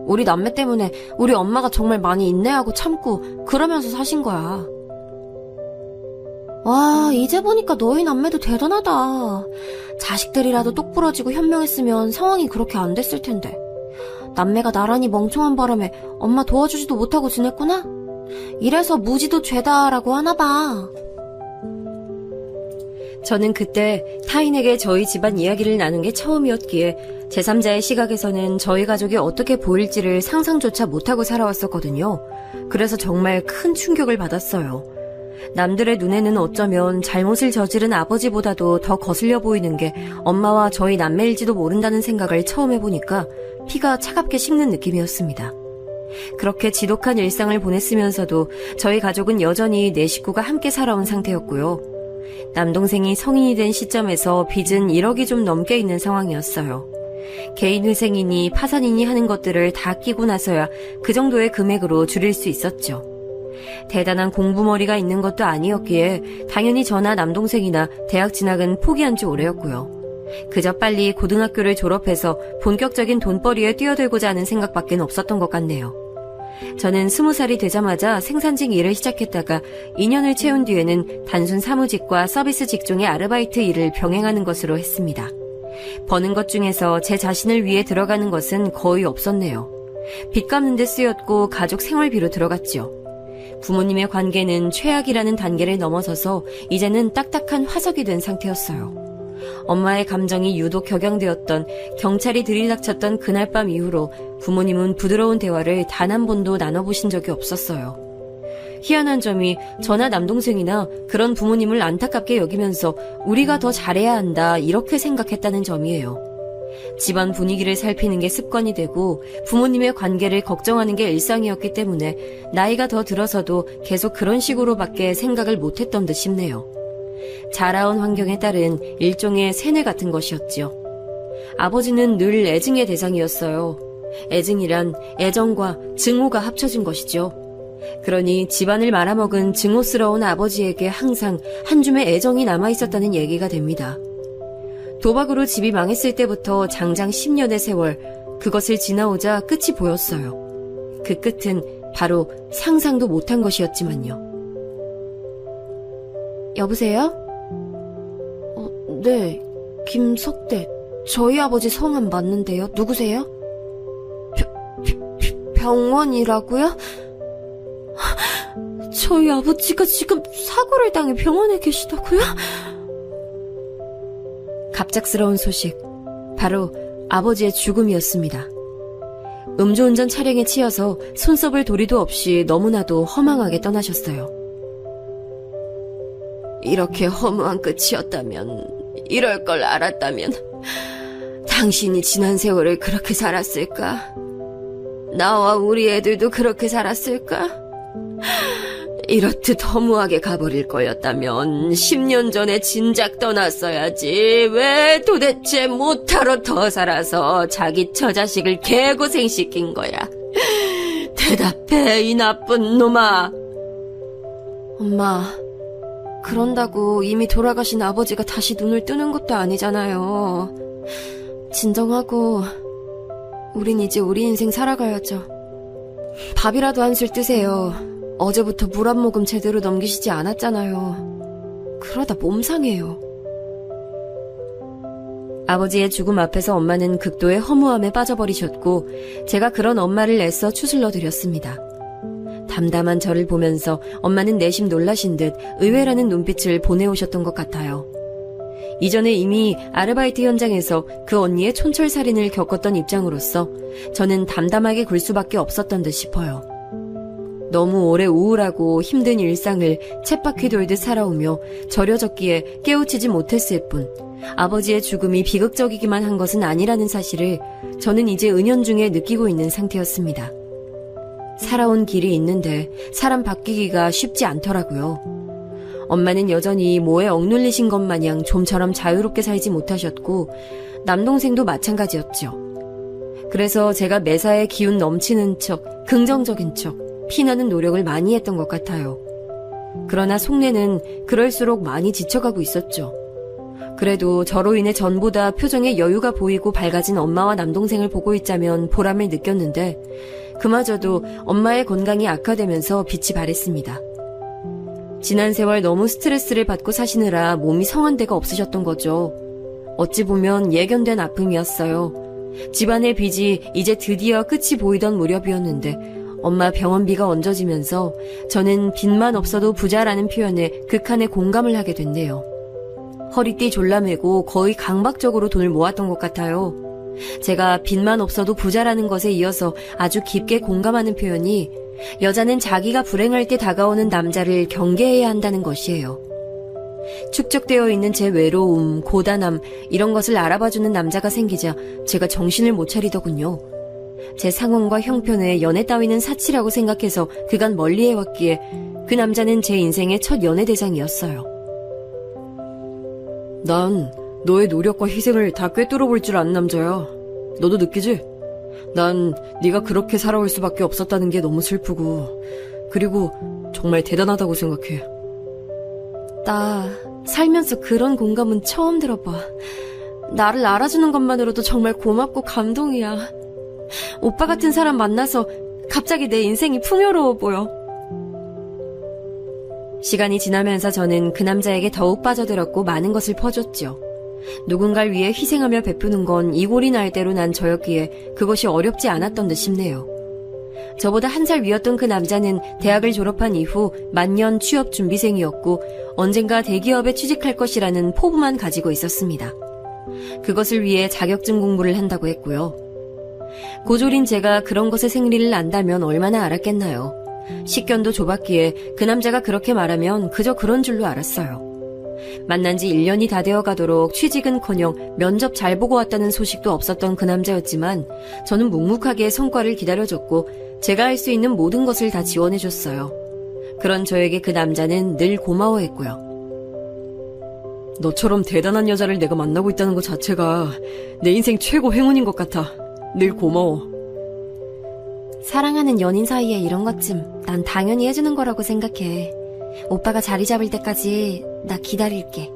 [SPEAKER 2] 우리 남매 때문에 우리 엄마가 정말 많이 인내하고 참고 그러면서 사신 거야. 와, 이제 보니까 너희 남매도 대단하다. 자식들이라도 똑부러지고 현명했으면 상황이 그렇게 안 됐을 텐데. 남매가 나란히 멍청한 바람에 엄마 도와주지도 못하고 지냈구나? 이래서 무지도 죄다라고 하나 봐. 저는 그때 타인에게 저희 집안 이야기를 나눈 게 처음이었기에 제3자의 시각에서는 저희 가족이 어떻게 보일지를 상상조차 못하고 살아왔었거든요. 그래서 정말 큰 충격을 받았어요. 남들의 눈에는 어쩌면 잘못을 저지른 아버지보다도 더 거슬려 보이는 게 엄마와 저희 남매일지도 모른다는 생각을 처음 해보니까 피가 차갑게 식는 느낌이었습니다. 그렇게 지독한 일상을 보냈으면서도 저희 가족은 여전히 네 식구가 함께 살아온 상태였고요. 남동생이 성인이 된 시점에서 빚은 1억이 좀 넘게 있는 상황이었어요. 개인회생이니 파산이니 하는 것들을 다 끼고 나서야 그 정도의 금액으로 줄일 수 있었죠. 대단한 공부머리가 있는 것도 아니었기에 당연히 저나 남동생이나 대학 진학은 포기한 지 오래였고요. 그저 빨리 고등학교를 졸업해서 본격적인 돈벌이에 뛰어들고자 하는 생각밖에 없었던 것 같네요. 저는 20살이 되자마자 생산직 일을 시작했다가 2년을 채운 뒤에는 단순 사무직과 서비스 직종의 아르바이트 일을 병행하는 것으로 했습니다. 버는 것 중에서 제 자신을 위해 들어가는 것은 거의 없었네요. 빚 갚는 데 쓰였고 가족 생활비로 들어갔죠. 부모님의 관계는 최악이라는 단계를 넘어서서 이제는 딱딱한 화석이 된 상태였어요. 엄마의 감정이 유독 격양되었던 경찰이 들이닥쳤던 그날 밤 이후로 부모님은 부드러운 대화를 단 한 번도 나눠보신 적이 없었어요. 희한한 점이 저나 남동생이나 그런 부모님을 안타깝게 여기면서 우리가 더 잘해야 한다 이렇게 생각했다는 점이에요. 집안 분위기를 살피는 게 습관이 되고 부모님의 관계를 걱정하는 게 일상이었기 때문에 나이가 더 들어서도 계속 그런 식으로밖에 생각을 못했던 듯 싶네요. 자라온 환경에 따른 일종의 세뇌 같은 것이었지요. 아버지는 늘 애증의 대상이었어요. 애증이란 애정과 증오가 합쳐진 것이죠. 그러니 집안을 말아먹은 증오스러운 아버지에게 항상 한 줌의 애정이 남아있었다는 얘기가 됩니다. 도박으로 집이 망했을 때부터 장장 10년의 세월, 그것을 지나오자 끝이 보였어요. 그 끝은 바로 상상도 못한 것이었지만요. 여보세요? 네, 김석대. 저희 아버지 성함 맞는데요. 누구세요? 병원이라고요? 저희 아버지가 지금 사고를 당해 병원에 계시다고요? 갑작스러운 소식, 바로 아버지의 죽음이었습니다. 음주운전 차량에 치여서 손썹을 도리도 없이 너무나도 허망하게 떠나셨어요. 이렇게 허무한 끝이었다면, 이럴 걸 알았다면 당신이 지난 세월을 그렇게 살았을까? 나와 우리 애들도 그렇게 살았을까? 이렇듯 허무하게 가버릴 거였다면 10년 전에 진작 떠났어야지. 왜 도대체 못하러 더 살아서 자기 처자식을 개고생시킨 거야? 대답해, 이 나쁜 놈아. 엄마, 그런다고 이미 돌아가신 아버지가 다시 눈을 뜨는 것도 아니잖아요. 진정하고 우린 이제 우리 인생 살아가야죠. 밥이라도 한술 뜨세요. 어제부터 물 한 모금 제대로 넘기시지 않았잖아요. 그러다 몸 상해요. 아버지의 죽음 앞에서 엄마는 극도의 허무함에 빠져버리셨고 제가 그런 엄마를 애써 추슬러 드렸습니다. 담담한 저를 보면서 엄마는 내심 놀라신 듯 의외라는 눈빛을 보내오셨던 것 같아요. 이전에 이미 아르바이트 현장에서 그 언니의 촌철살인을 겪었던 입장으로서 저는 담담하게 굴 수밖에 없었던 듯 싶어요. 너무 오래 우울하고 힘든 일상을 쳇바퀴 돌듯 살아오며 절여졌기에 깨우치지 못했을 뿐 아버지의 죽음이 비극적이기만 한 것은 아니라는 사실을 저는 이제 은연중에 느끼고 있는 상태였습니다. 살아온 길이 있는데 사람 바뀌기가 쉽지 않더라고요. 엄마는 여전히 뭐에 억눌리신 것 마냥 좀처럼 자유롭게 살지 못하셨고 남동생도 마찬가지였죠. 그래서 제가 매사에 기운 넘치는 척, 긍정적인 척, 피나는 노력을 많이 했던 것 같아요. 그러나 속내는 그럴수록 많이 지쳐가고 있었죠. 그래도 저로 인해 전보다 표정에 여유가 보이고 밝아진 엄마와 남동생을 보고 있자면 보람을 느꼈는데 그마저도 엄마의 건강이 악화되면서 빛이 바랬습니다. 지난 세월 너무 스트레스를 받고 사시느라 몸이 성한 데가 없으셨던 거죠. 어찌 보면 예견된 아픔이었어요. 집안의 빚이 이제 드디어 끝이 보이던 무렵이었는데 엄마 병원비가 얹어지면서 저는 빚만 없어도 부자라는 표현에 극한의 공감을 하게 됐네요. 허리띠 졸라매고 거의 강박적으로 돈을 모았던 것 같아요. 제가 빚만 없어도 부자라는 것에 이어서 아주 깊게 공감하는 표현이 여자는 자기가 불행할 때 다가오는 남자를 경계해야 한다는 것이에요. 축적되어 있는 제 외로움, 고단함 이런 것을 알아봐주는 남자가 생기자 제가 정신을 못 차리더군요. 제 상황과 형편에 연애 따위는 사치라고 생각해서 그간 멀리해왔기에 그 남자는 제 인생의 첫 연애 대상이었어요. 난 너의 노력과 희생을 다 꿰뚫어볼 줄 아는 남자야. 너도 느끼지? 난 네가 그렇게 살아올 수밖에 없었다는 게 너무 슬프고 그리고 정말 대단하다고 생각해. 나 살면서 그런 공감은 처음 들어봐. 나를 알아주는 것만으로도 정말 고맙고 감동이야. 오빠 같은 사람 만나서 갑자기 내 인생이 풍요로워 보여. 시간이 지나면서 저는 그 남자에게 더욱 빠져들었고 많은 것을 퍼줬죠. 누군가를 위해 희생하며 베푸는 건 이골이 날 대로 난 저였기에 그것이 어렵지 않았던 듯 싶네요. 저보다 1살 위였던 그 남자는 대학을 졸업한 이후 만년 취업 준비생이었고 언젠가 대기업에 취직할 것이라는 포부만 가지고 있었습니다. 그것을 위해 자격증 공부를 한다고 했고요. 고졸인 제가 그런 것의 생리를 안다면 얼마나 알았겠나요. 식견도 좁았기에 그 남자가 그렇게 말하면 그저 그런 줄로 알았어요. 만난 지 1년이 다 되어가도록 취직은커녕 면접 잘 보고 왔다는 소식도 없었던 그 남자였지만 저는 묵묵하게 성과를 기다려줬고 제가 할 수 있는 모든 것을 다 지원해줬어요. 그런 저에게 그 남자는 늘 고마워했고요. 너처럼 대단한 여자를 내가 만나고 있다는 것 자체가 내 인생 최고 행운인 것 같아. 늘 고마워. 사랑하는 연인 사이에 이런 것쯤 난 당연히 해주는 거라고 생각해. 오빠가 자리 잡을 때까지 나 기다릴게.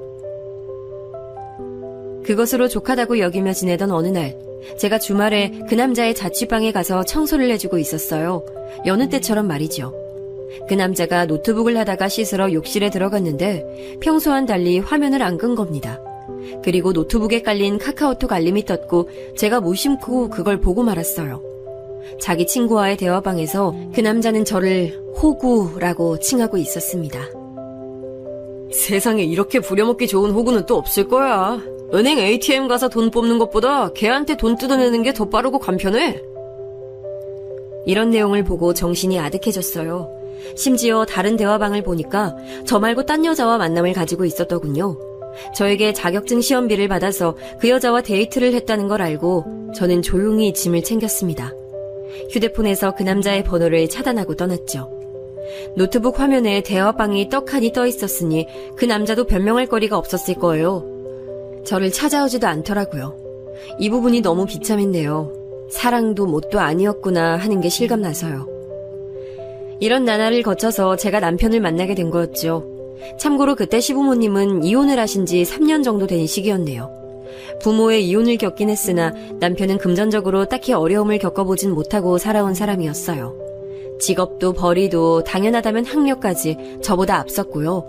[SPEAKER 2] 그것으로 족하다고 여기며 지내던 어느 날 제가 주말에 그 남자의 자취방에 가서 청소를 해주고 있었어요. 여느 때처럼 말이죠. 그 남자가 노트북을 하다가 씻으러 욕실에 들어갔는데 평소와는 달리 화면을 안 끈 겁니다. 그리고 노트북에 깔린 카카오톡 알림이 떴고 제가 무심코 그걸 보고 말았어요. 자기 친구와의 대화방에서 그 남자는 저를 호구라고 칭하고 있었습니다. 세상에 이렇게 부려먹기 좋은 호구는 또 없을 거야. 은행 ATM 가서 돈 뽑는 것보다 걔한테 돈 뜯어내는 게 더 빠르고 간편해. 이런 내용을 보고 정신이 아득해졌어요. 심지어 다른 대화방을 보니까 저 말고 딴 여자와 만남을 가지고 있었더군요. 저에게 자격증 시험비를 받아서 그 여자와 데이트를 했다는 걸 알고 저는 조용히 짐을 챙겼습니다. 휴대폰에서 그 남자의 번호를 차단하고 떠났죠. 노트북 화면에 대화방이 떡하니 떠 있었으니 그 남자도 변명할 거리가 없었을 거예요. 저를 찾아오지도 않더라고요. 이 부분이 너무 비참했네요. 사랑도 뭣도 아니었구나 하는 게 실감나서요. 이런 나날을 거쳐서 제가 남편을 만나게 된 거였죠. 참고로 그때 시부모님은 이혼을 하신 지 3년 정도 된 시기였네요. 부모의 이혼을 겪긴 했으나 남편은 금전적으로 딱히 어려움을 겪어보진 못하고 살아온 사람이었어요. 직업도 벌이도 당연하다면 학력까지 저보다 앞섰고요.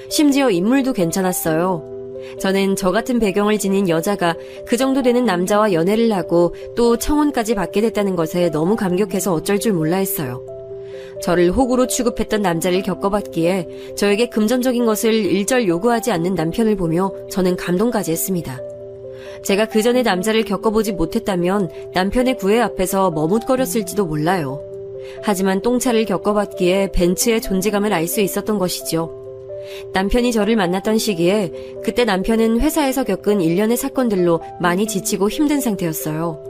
[SPEAKER 2] 심지어 인물도 괜찮았어요. 저는 저 같은 배경을 지닌 여자가 그 정도 되는 남자와 연애를 하고 또 청혼까지 받게 됐다는 것에 너무 감격해서 어쩔 줄 몰라 했어요. 저를 호구로 취급했던 남자를 겪어봤기에 저에게 금전적인 것을 일절 요구하지 않는 남편을 보며 저는 감동까지 했습니다. 제가 그 전에 남자를 겪어보지 못했다면 남편의 구애 앞에서 머뭇거렸을지도 몰라요. 하지만 똥차를 겪어봤기에 벤츠의 존재감을 알 수 있었던 것이죠. 남편이 저를 만났던 시기에 그때 남편은 회사에서 겪은 일련의 사건들로 많이 지치고 힘든 상태였어요.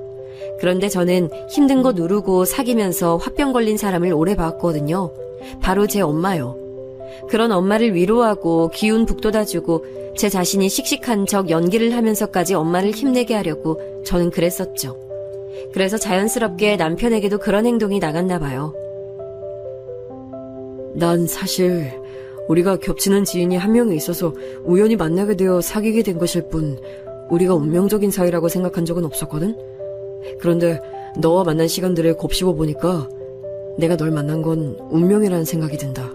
[SPEAKER 2] 그런데 저는 힘든 거 누르고 사귀면서 화병 걸린 사람을 오래 봤거든요. 바로 제 엄마요. 그런 엄마를 위로하고 기운 북돋아주고 제 자신이 씩씩한 척 연기를 하면서까지 엄마를 힘내게 하려고 저는 그랬었죠. 그래서 자연스럽게 남편에게도 그런 행동이 나갔나 봐요. 난 사실 우리가 겹치는 지인이 한 명이 있어서 우연히 만나게 되어 사귀게 된 것일 뿐 우리가 운명적인 사이라고 생각한 적은 없었거든? 그런데 너와 만난 시간들을 곱씹어 보니까 내가 널 만난 건 운명이라는 생각이 든다.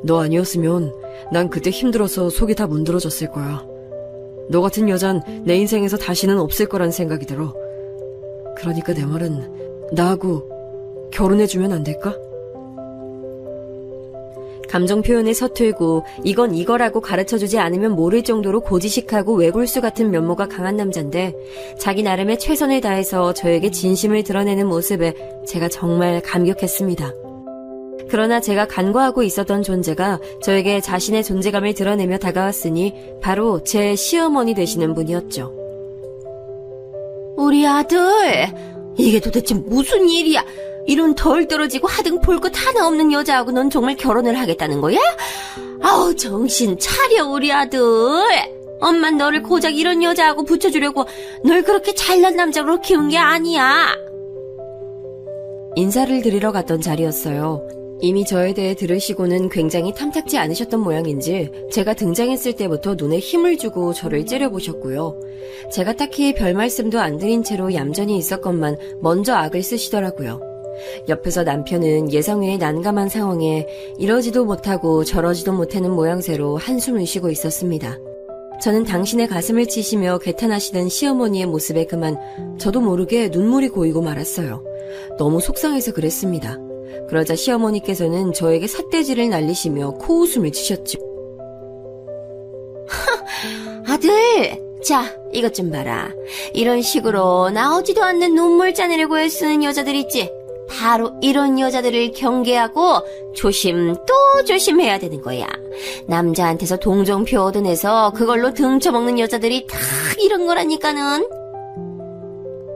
[SPEAKER 2] 너 아니었으면 난 그때 힘들어서 속이 다 문드러졌을 거야. 너 같은 여잔 내 인생에서 다시는 없을 거란 생각이 들어. 그러니까 내 말은 나하고 결혼해주면 안 될까? 감정 표현에 서툴고 이건 이거라고 가르쳐주지 않으면 모를 정도로 고지식하고 외골수 같은 면모가 강한 남잔데 자기 나름의 최선을 다해서 저에게 진심을 드러내는 모습에 제가 정말 감격했습니다. 그러나 제가 간과하고 있었던 존재가 저에게 자신의 존재감을 드러내며 다가왔으니 바로 제 시어머니 되시는 분이었죠.
[SPEAKER 3] 우리 아들,
[SPEAKER 2] 이게 도대체 무슨 일이야? 이런 덜 떨어지고 하등 볼 것 하나 없는 여자하고 넌 정말 결혼을 하겠다는 거야? 아우, 정신 차려, 우리 아들. 엄만 너를 고작 이런 여자하고 붙여주려고 널 그렇게 잘난 남자로 키운 게 아니야. 인사를 드리러 갔던 자리였어요. 이미 저에 대해 들으시고는 굉장히 탐탁지 않으셨던 모양인지 제가 등장했을 때부터 눈에 힘을 주고 저를 째려보셨고요. 제가 딱히 별 말씀도 안 드린 채로 얌전히 있었건만 먼저 악을 쓰시더라고요. 옆에서 남편은 예상외의 난감한 상황에 이러지도 못하고 저러지도 못하는 모양새로 한숨을 쉬고 있었습니다. 저는 당신의 가슴을 치시며 개탄하시던 시어머니의 모습에 그만 저도 모르게 눈물이 고이고 말았어요. 너무 속상해서 그랬습니다. 그러자 시어머니께서는 저에게 삿대질을 날리시며 코웃음을 치셨죠. 아들, 자, 이것 좀 봐라. 이런 식으로 나오지도 않는 눈물 짜내려고 애쓰는 여자들 있지? 바로 이런 여자들을 경계하고 조심 또 조심해야 되는 거야. 남자한테서 동정표 얻어내서 그걸로 등쳐먹는 여자들이 다 이런 거라니까는.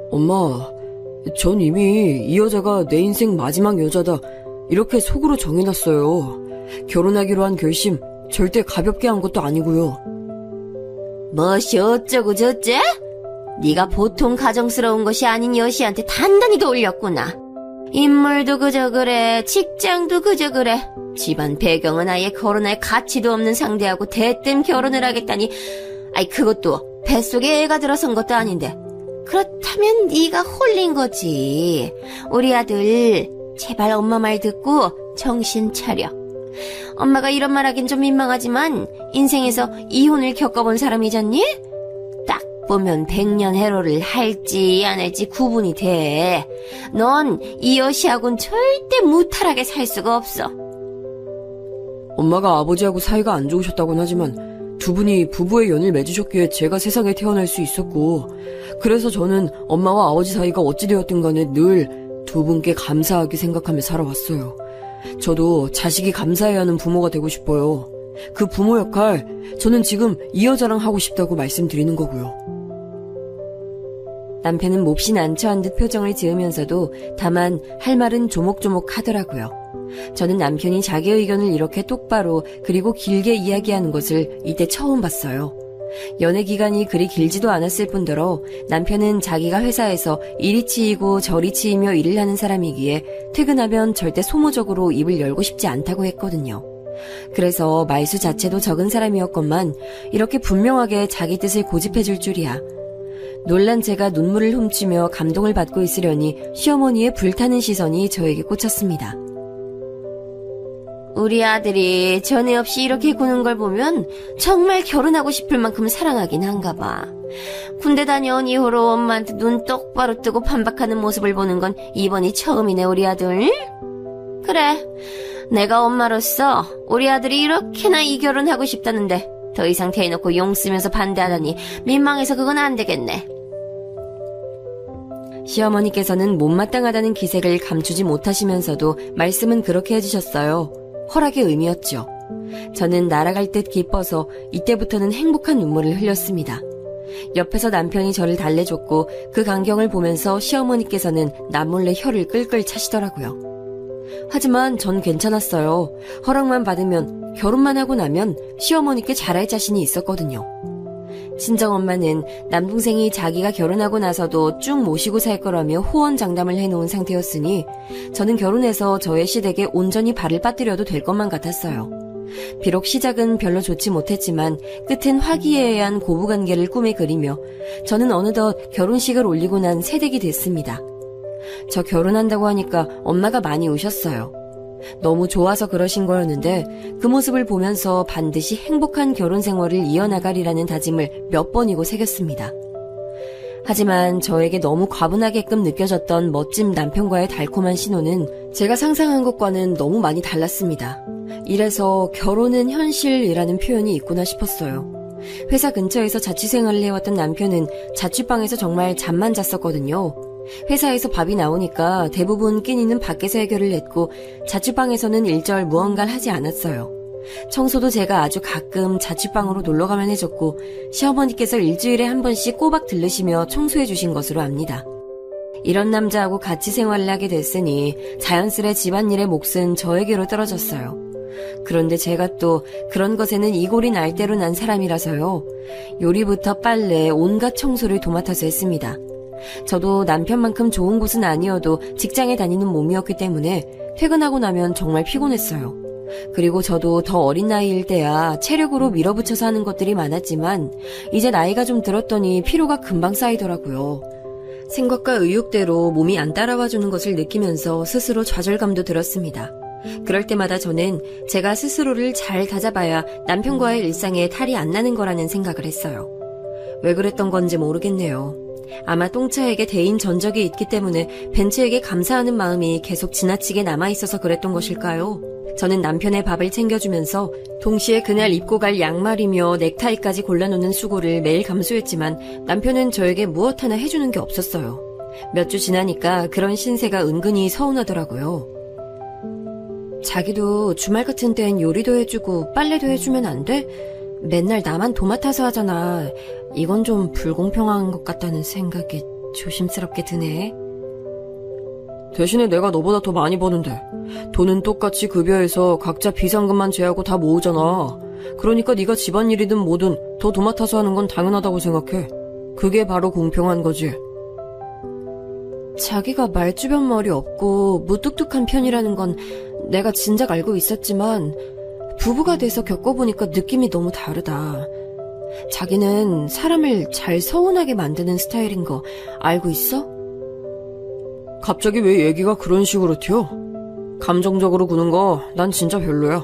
[SPEAKER 3] 엄마, 전 이미 이 여자가 내 인생 마지막 여자다 이렇게 속으로 정해놨어요. 결혼하기로 한 결심 절대 가볍게 한 것도 아니고요.
[SPEAKER 2] 뭐시 어쩌고 저쩌? 네가 보통 가정스러운 것이 아닌 여시한테 단단히 돌렸구나. 인물도 그저 그래, 직장도 그저 그래. 집안 배경은 아예 결혼할 가치도 없는 상대하고 대뜸 결혼을 하겠다니. 아이, 그것도 뱃속에 애가 들어선 것도 아닌데. 그렇다면 네가 홀린 거지. 우리 아들, 제발 엄마 말 듣고 정신 차려. 엄마가 이런 말 하긴 좀 민망하지만 인생에서 이혼을 겪어본 사람이잖니? 딱 보면 백년해로를 할지 안 할지 구분이 돼. 넌 이 여시하고는 절대 무탈하게 살 수가 없어.
[SPEAKER 3] 엄마가 아버지하고 사이가 안 좋으셨다곤 하지만 두 분이 부부의 연을 맺으셨기에 제가 세상에 태어날 수 있었고, 그래서 저는 엄마와 아버지 사이가 어찌 되었든 간에 늘 두 분께 감사하게 생각하며 살아왔어요. 저도 자식이 감사해야 하는 부모가 되고 싶어요. 그 부모 역할 저는 지금 이 여자랑 하고 싶다고 말씀드리는 거고요.
[SPEAKER 2] 남편은 몹시 난처한 듯 표정을 지으면서도 다만 할 말은 조목조목 하더라고요. 저는 남편이 자기 의견을 이렇게 똑바로 그리고 길게 이야기하는 것을 이때 처음 봤어요. 연애 기간이 그리 길지도 않았을 뿐더러 남편은 자기가 회사에서 이리 치이고 저리 치이며 일을 하는 사람이기에 퇴근하면 절대 소모적으로 입을 열고 싶지 않다고 했거든요. 그래서 말수 자체도 적은 사람이었건만 이렇게 분명하게 자기 뜻을 고집해줄 줄이야. 놀란 제가 눈물을 훔치며 감동을 받고 있으려니 시어머니의 불타는 시선이 저에게 꽂혔습니다. 우리 아들이 전에 없이 이렇게 구는 걸 보면 정말 결혼하고 싶을 만큼 사랑하긴 한가 봐. 군대 다녀온 이후로 엄마한테 눈 똑바로 뜨고 반박하는 모습을 보는 건 이번이 처음이네, 우리 아들. 그래, 내가 엄마로서 우리 아들이 이렇게나 이 결혼하고 싶다는데 더 이상 대놓고 용 쓰면서 반대하다니 민망해서 그건 안 되겠네. 시어머니께서는 못마땅하다는 기색을 감추지 못하시면서도 말씀은 그렇게 해주셨어요. 허락의 의미였죠. 저는 날아갈 듯 기뻐서 이때부터는 행복한 눈물을 흘렸습니다. 옆에서 남편이 저를 달래줬고 그 광경을 보면서 시어머니께서는 남몰래 혀를 끌끌 차시더라고요. 하지만 전 괜찮았어요. 허락만 받으면, 결혼만 하고 나면 시어머니께 잘할 자신이 있었거든요. 친정엄마는 남동생이 자기가 결혼하고 나서도 쭉 모시고 살 거라며 호언장담을 해놓은 상태였으니 저는 결혼해서 저의 시댁에 온전히 발을 빠뜨려도 될 것만 같았어요. 비록 시작은 별로 좋지 못했지만 끝은 화기애애한 고부관계를 꿈에 그리며 저는 어느덧 결혼식을 올리고 난 새댁이 됐습니다. 저 결혼한다고 하니까 엄마가 많이 우셨어요. 너무 좋아서 그러신 거였는데 그 모습을 보면서 반드시 행복한 결혼 생활을 이어나가리라는 다짐을 몇 번이고 새겼습니다. 하지만 저에게 너무 과분하게끔 느껴졌던 멋진 남편과의 달콤한 신호는 제가 상상한 것과는 너무 많이 달랐습니다. 이래서 결혼은 현실이라는 표현이 있구나 싶었어요. 회사 근처에서 자취생활을 해왔던 남편은 자취방에서 정말 잠만 잤었거든요. 회사에서 밥이 나오니까 대부분 끼니는 밖에서 해결을 했고 자취방에서는 일절 무언가를 하지 않았어요. 청소도 제가 아주 가끔 자취방으로 놀러가면 해줬고 시어머니께서 일주일에 한 번씩 꼬박 들르시며 청소해 주신 것으로 압니다. 이런 남자하고 같이 생활을 하게 됐으니 자연스레 집안일의 몫은 저에게로 떨어졌어요. 그런데 제가 또 그런 것에는 이골이 날 대로 난 사람이라서요. 요리부터 빨래, 온갖 청소를 도맡아서 했습니다. 저도 남편만큼 좋은 곳은 아니어도 직장에 다니는 몸이었기 때문에 퇴근하고 나면 정말 피곤했어요. 그리고 저도 더 어린 나이일 때야 체력으로 밀어붙여서 하는 것들이 많았지만 이제 나이가 좀 들었더니 피로가 금방 쌓이더라고요. 생각과 의욕대로 몸이 안 따라와주는 것을 느끼면서 스스로 좌절감도 들었습니다. 그럴 때마다 저는 제가 스스로를 잘 다잡아야 남편과의 일상에 탈이 안 나는 거라는 생각을 했어요. 왜 그랬던 건지 모르겠네요. 아마 똥차에게 대인 전적이 있기 때문에 벤츠에게 감사하는 마음이 계속 지나치게 남아있어서 그랬던 것일까요? 저는 남편의 밥을 챙겨주면서 동시에 그날 입고 갈 양말이며 넥타이까지 골라놓는 수고를 매일 감수했지만 남편은 저에게 무엇 하나 해주는 게 없었어요. 몇 주 지나니까 그런 신세가 은근히 서운하더라고요. 자기도 주말 같은 땐 요리도 해주고 빨래도 해주면 안 돼? 맨날 나만 도맡아서 하잖아. 이건 좀 불공평한 것 같다는 생각이 조심스럽게 드네.
[SPEAKER 3] 대신에 내가 너보다 더 많이 버는데 돈은 똑같이 급여해서 각자 비상금만 제하고 다 모으잖아. 그러니까 네가 집안일이든 뭐든 더 도맡아서 하는 건 당연하다고 생각해. 그게 바로 공평한 거지.
[SPEAKER 2] 자기가 말주변 머리 없고 무뚝뚝한 편이라는 건 내가 진작 알고 있었지만 부부가 돼서 겪어보니까 느낌이 너무 다르다. 자기는 사람을 잘 서운하게 만드는 스타일인 거 알고 있어?
[SPEAKER 3] 갑자기 왜 얘기가 그런 식으로 튀어? 감정적으로 구는 거 난 진짜 별로야.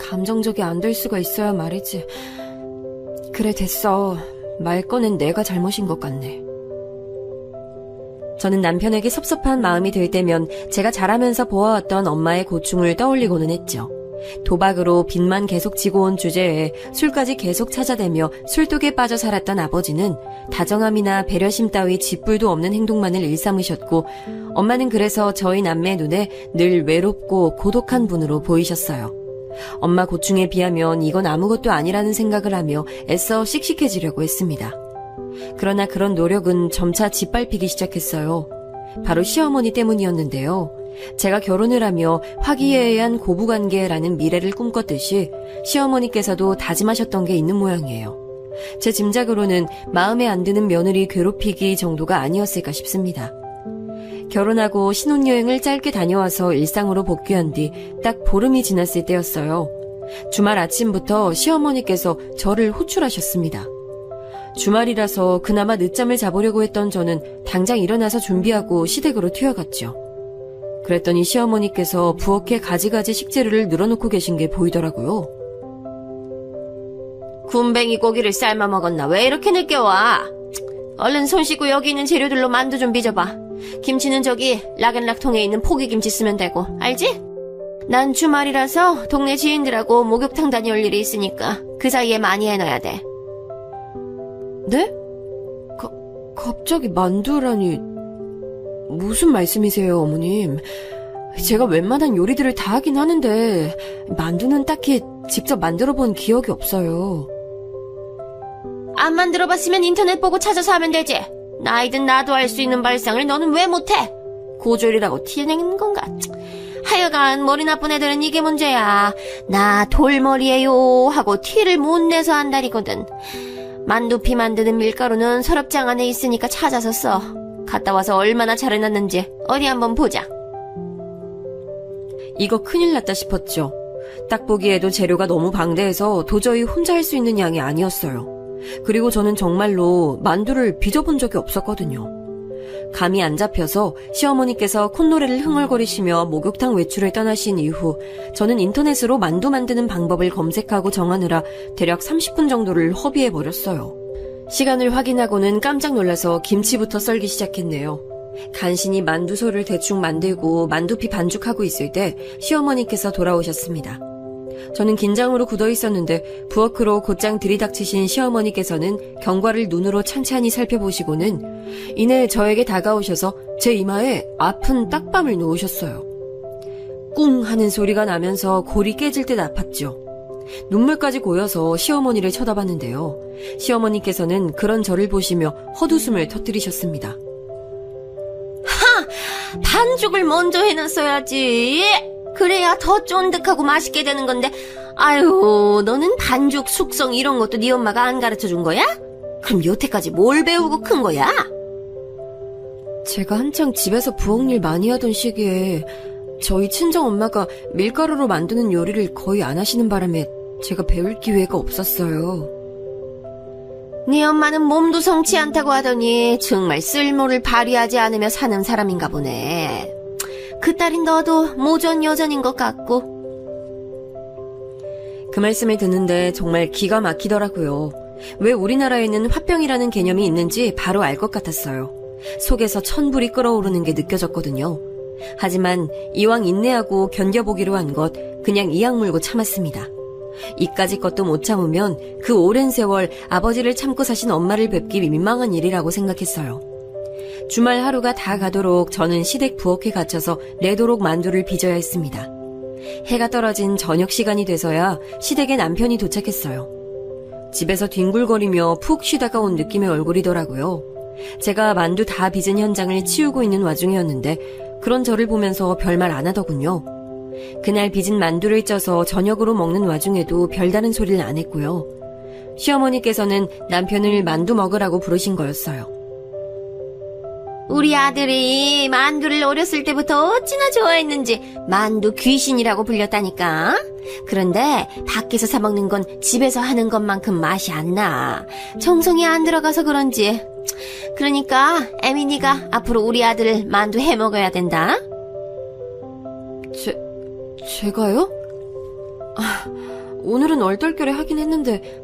[SPEAKER 2] 감정적이 안 될 수가 있어야 말이지. 그래 됐어. 말 꺼낸 내가 잘못인 것 같네. 저는 남편에게 섭섭한 마음이 들 때면 제가 자라면서 보아왔던 엄마의 고충을 떠올리고는 했죠. 도박으로 빚만 계속 지고 온 주제에 술까지 계속 찾아대며 술독에 빠져 살았던 아버지는 다정함이나 배려심 따위 짓불도 없는 행동만을 일삼으셨고 엄마는 그래서 저희 남매 눈에 늘 외롭고 고독한 분으로 보이셨어요. 엄마 고충에 비하면 이건 아무것도 아니라는 생각을 하며 애써 씩씩해지려고 했습니다. 그러나 그런 노력은 점차 짓밟히기 시작했어요. 바로 시어머니 때문이었는데요. 제가 결혼을 하며 화기애애한 고부관계라는 미래를 꿈꿨듯이 시어머니께서도 다짐하셨던 게 있는 모양이에요. 제 짐작으로는 마음에 안 드는 며느리 괴롭히기 정도가 아니었을까 싶습니다. 결혼하고 신혼여행을 짧게 다녀와서 일상으로 복귀한 뒤 딱 보름이 지났을 때였어요. 주말 아침부터 시어머니께서 저를 호출하셨습니다. 주말이라서 그나마 늦잠을 자보려고 했던 저는 당장 일어나서 준비하고 시댁으로 튀어갔죠. 그랬더니 시어머니께서 부엌에 가지가지 식재료를 늘어놓고 계신 게 보이더라고요. 굼벵이 고기를 삶아 먹었나? 왜 이렇게 늦게 와? 얼른 손 씻고 여기 있는 재료들로 만두 좀 빚어봐. 김치는 저기 락앤락통에 있는 포기김치 쓰면 되고, 알지? 난 주말이라서 동네 지인들하고 목욕탕 다녀올 일이 있으니까 그 사이에 많이 해놔야 돼. 네? 갑자기 만두라니... 무슨 말씀이세요, 어머님? 제가 웬만한 요리들을 다 하긴 하는데 만두는 딱히 직접 만들어 본 기억이 없어요. 안 만들어봤으면 인터넷 보고 찾아서 하면 되지. 나이든 나도 할 수 있는 발상을 너는 왜 못해? 고졸이라고 티내는 건가? 하여간 머리 나쁜 애들은 이게 문제야. 나 돌머리예요 하고 티를 못 내서 한다리거든. 만두피 만드는 밀가루는 서랍장 안에 있으니까 찾아서 써. 갔다 와서 얼마나 잘 해놨는지 어디 한번 보자. 이거 큰일 났다 싶었죠. 딱 보기에도 재료가 너무 방대해서 도저히 혼자 할 수 있는 양이 아니었어요. 그리고 저는 정말로 만두를 빚어본 적이 없었거든요. 감이 안 잡혀서 시어머니께서 콧노래를 흥얼거리시며 목욕탕 외출을 떠나신 이후 저는 인터넷으로 만두 만드는 방법을 검색하고 정하느라 대략 30분 정도를 허비해버렸어요. 시간을 확인하고는 깜짝 놀라서 김치부터 썰기 시작했네요. 간신히 만두소를 대충 만들고 만두피 반죽하고 있을 때 시어머니께서 돌아오셨습니다. 저는 긴장으로 굳어 있었는데 부엌으로 곧장 들이닥치신 시어머니께서는 경과를 눈으로 찬찬히 살펴보시고는 이내 저에게 다가오셔서 제 이마에 아픈 딱밤을 놓으셨어요. 꿍 하는 소리가 나면서 골이 깨질 듯 아팠죠. 눈물까지 고여서 시어머니를 쳐다봤는데요. 시어머니께서는 그런 저를 보시며 헛웃음을 터뜨리셨습니다. 반죽을 먼저 해놨어야지. 그래야 더 쫀득하고 맛있게 되는 건데, 아유, 너는 반죽, 숙성 이런 것도 네 엄마가 안 가르쳐준 거야? 그럼 여태까지 뭘 배우고 큰 거야? 제가 한창 집에서 부엌일 많이 하던 시기에 저희 친정엄마가 밀가루로 만드는 요리를 거의 안 하시는 바람에 제가 배울 기회가 없었어요. 네 엄마는 몸도 성치 않다고 하더니 정말 쓸모를 발휘하지 않으며 사는 사람인가 보네. 그 딸인 너도 모전 여전인 것 같고. 그 말씀을 듣는데 정말 기가 막히더라고요. 왜 우리나라에는 화병이라는 개념이 있는지 바로 알 것 같았어요. 속에서 천불이 끓어오르는 게 느껴졌거든요. 하지만 이왕 인내하고 견뎌보기로 한 것 그냥 이악 물고 참았습니다. 이까짓 것도 못 참으면 그 오랜 세월 아버지를 참고 사신 엄마를 뵙기 민망한 일이라고 생각했어요. 주말 하루가 다 가도록 저는 시댁 부엌에 갇혀서 내도록 만두를 빚어야 했습니다. 해가 떨어진 저녁 시간이 돼서야 시댁에 남편이 도착했어요. 집에서 뒹굴거리며 푹 쉬다가 온 느낌의 얼굴이더라고요. 제가 만두 다 빚은 현장을 치우고 있는 와중이었는데 그런 저를 보면서 별말 안 하더군요. 그날 빚은 만두를 쪄서 저녁으로 먹는 와중에도 별다른 소리를 안 했고요. 시어머니께서는 남편을 만두 먹으라고 부르신 거였어요. 우리 아들이 만두를 어렸을 때부터 어찌나 좋아했는지 만두 귀신이라고 불렸다니까. 그런데 밖에서 사 먹는 건 집에서 하는 것만큼 맛이 안 나. 정성이 안 들어가서 그런지. 그러니까 에미니가 앞으로 우리 아들을 만두 해 먹어야 된다. 제가요? 오늘은 얼떨결에 하긴 했는데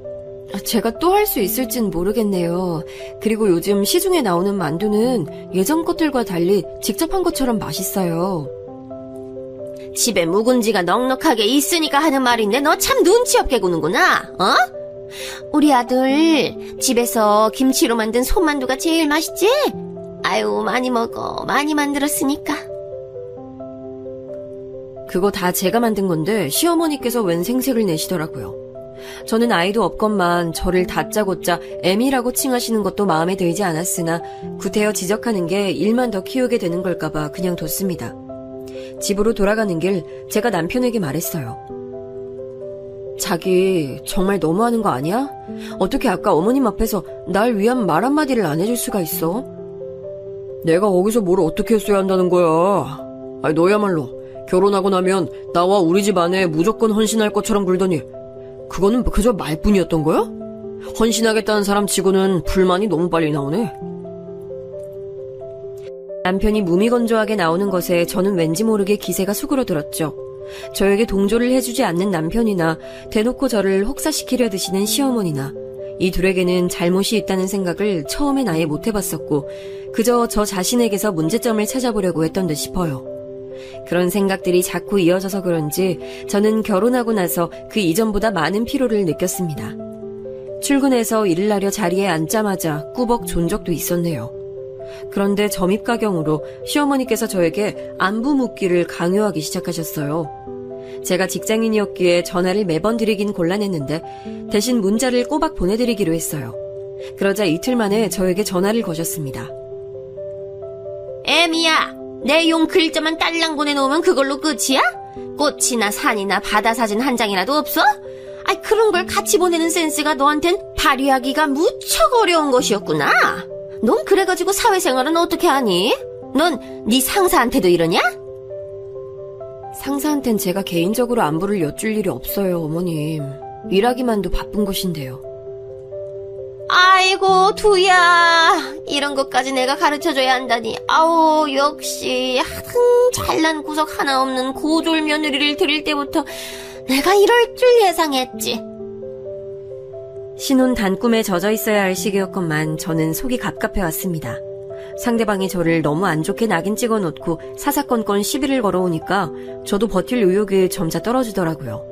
[SPEAKER 2] 제가 또 할 수 있을진 모르겠네요. 그리고 요즘 시중에 나오는 만두는 예전 것들과 달리 직접 한 것처럼 맛있어요. 집에 묵은지가 넉넉하게 있으니까 하는 말인데 너 참 눈치 없게 구는구나. 어? 우리 아들 집에서 김치로 만든 손만두가 제일 맛있지? 아유, 많이 먹어. 많이 만들었으니까. 그거 다 제가 만든 건데 시어머니께서 웬 생색을 내시더라고요. 저는 아이도 없건만 저를 다짜고짜 애미라고 칭하시는 것도 마음에 들지 않았으나 구태여 지적하는 게 일만 더 키우게 되는 걸까봐 그냥 뒀습니다. 집으로 돌아가는 길 제가 남편에게 말했어요. 자기 정말 너무하는 거 아니야? 어떻게 아까 어머님 앞에서 날 위한 말 한마디를 안 해줄 수가 있어?
[SPEAKER 3] 내가 거기서 뭘 어떻게 했어야 한다는 거야? 아니, 너야말로 결혼하고 나면 나와 우리 집 아내에 무조건 헌신할 것처럼 굴더니 그거는 그저 말뿐이었던 거야? 헌신하겠다는 사람 치고는 불만이 너무 빨리 나오네.
[SPEAKER 2] 남편이 무미건조하게 나오는 것에 저는 왠지 모르게 기세가 수그러들었죠. 저에게 동조를 해주지 않는 남편이나 대놓고 저를 혹사시키려 드시는 시어머니나 이 둘에게는 잘못이 있다는 생각을 처음엔 아예 못 해봤었고 그저 저 자신에게서 문제점을 찾아보려고 했던 듯 싶어요. 그런 생각들이 자꾸 이어져서 그런지 저는 결혼하고 나서 그 이전보다 많은 피로를 느꼈습니다. 출근해서 일을 하려 자리에 앉자마자 꾸벅 존 적도 있었네요. 그런데 점입가경으로 시어머니께서 저에게 안부 묻기를 강요하기 시작하셨어요. 제가 직장인이었기에 전화를 매번 드리긴 곤란했는데 대신 문자를 꼬박 보내드리기로 했어요. 그러자 이틀 만에 저에게 전화를 거셨습니다. 애미야, 내 용 글자만 딸랑 보내놓으면 그걸로 끝이야? 꽃이나 산이나 바다 사진 한 장이라도 없어? 아이, 그런 걸 같이 보내는 센스가 너한텐 발휘하기가 무척 어려운 것이었구나. 넌 그래가지고 사회생활은 어떻게 하니? 넌 네 상사한테도 이러냐? 상사한텐 제가 개인적으로 안부를 여쭐 일이 없어요, 어머님. 일하기만도 바쁜 것인데요. 아이고, 두야. 이런 것까지 내가 가르쳐줘야 한다니. 아우, 역시 하등 잘난 구석 하나 없는 고졸 며느리를 들일 때부터 내가 이럴 줄 예상했지. 신혼 단꿈에 젖어 있어야 할 시기였건만 저는 속이 갑갑해왔습니다. 상대방이 저를 너무 안 좋게 낙인 찍어놓고 사사건건 시비를 걸어오니까 저도 버틸 의욕이 점차 떨어지더라고요.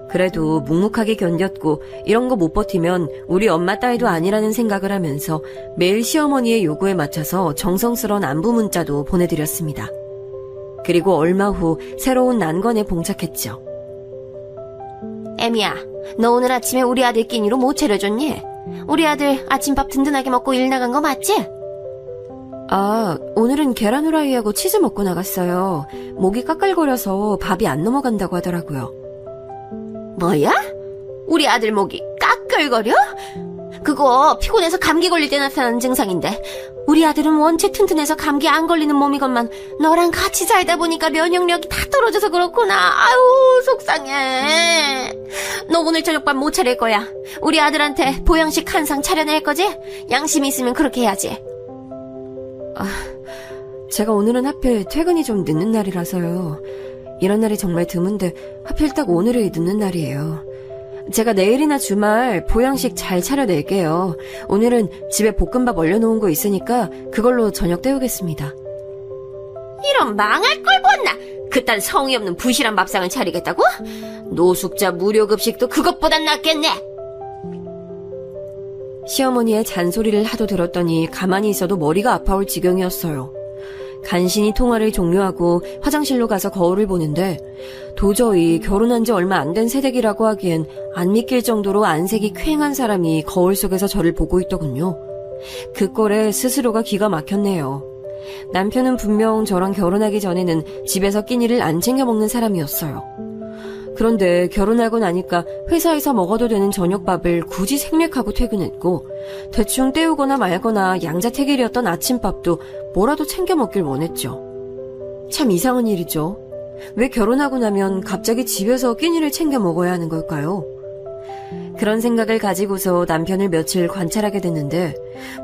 [SPEAKER 2] 그래도 묵묵하게 견뎠고 이런 거 못 버티면 우리 엄마 따위도 아니라는 생각을 하면서 매일 시어머니의 요구에 맞춰서 정성스러운 안부 문자도 보내드렸습니다. 그리고 얼마 후 새로운 난관에 봉착했죠.
[SPEAKER 4] 애미야, 너 오늘 아침에 우리 아들 끼니로 못 차려줬니? 우리 아들 아침밥 든든하게 먹고 일 나간 거 맞지?
[SPEAKER 2] 아, 오늘은 계란 후라이하고 치즈 먹고 나갔어요. 목이 까끌거려서 밥이 안 넘어간다고 하더라고요.
[SPEAKER 4] 뭐야? 우리 아들 목이 까끌거려? 그거 피곤해서 감기 걸릴 때 나타나는 증상인데 우리 아들은 원체 튼튼해서 감기 안 걸리는 몸이건만 너랑 같이 살다 보니까 면역력이 다 떨어져서 그렇구나. 아유, 속상해. 너 오늘 저녁밥 못 차릴 거야. 우리 아들한테 보양식 한 상 차려낼 거지? 양심이 있으면 그렇게 해야지.
[SPEAKER 2] 제가 오늘은 하필 퇴근이 좀 늦는 날이라서요. 이런 날이 정말 드문데 하필 딱 오늘이 늦는 날이에요. 제가 내일이나 주말 보양식 잘 차려낼게요. 오늘은 집에 볶음밥 얼려놓은 거 있으니까 그걸로 저녁 때우겠습니다.
[SPEAKER 4] 이런 망할 걸 봤나? 그딴 성의 없는 부실한 밥상을 차리겠다고? 노숙자 무료급식도 그것보단 낫겠네.
[SPEAKER 2] 시어머니의 잔소리를 하도 들었더니 가만히 있어도 머리가 아파올 지경이었어요. 간신히 통화를 종료하고 화장실로 가서 거울을 보는데 도저히 결혼한 지 얼마 안 된 새댁이라고 하기엔 안 믿길 정도로 안색이 퀭한 사람이 거울 속에서 저를 보고 있더군요. 그 꼴에 스스로가 기가 막혔네요. 남편은 분명 저랑 결혼하기 전에는 집에서 끼니를 안 챙겨 먹는 사람이었어요. 그런데 결혼하고 나니까 회사에서 먹어도 되는 저녁밥을 굳이 생략하고 퇴근했고 대충 때우거나 말거나 양자택일이었던 아침밥도 뭐라도 챙겨 먹길 원했죠. 참 이상한 일이죠. 왜 결혼하고 나면 갑자기 집에서 끼니를 챙겨 먹어야 하는 걸까요? 그런 생각을 가지고서 남편을 며칠 관찰하게 됐는데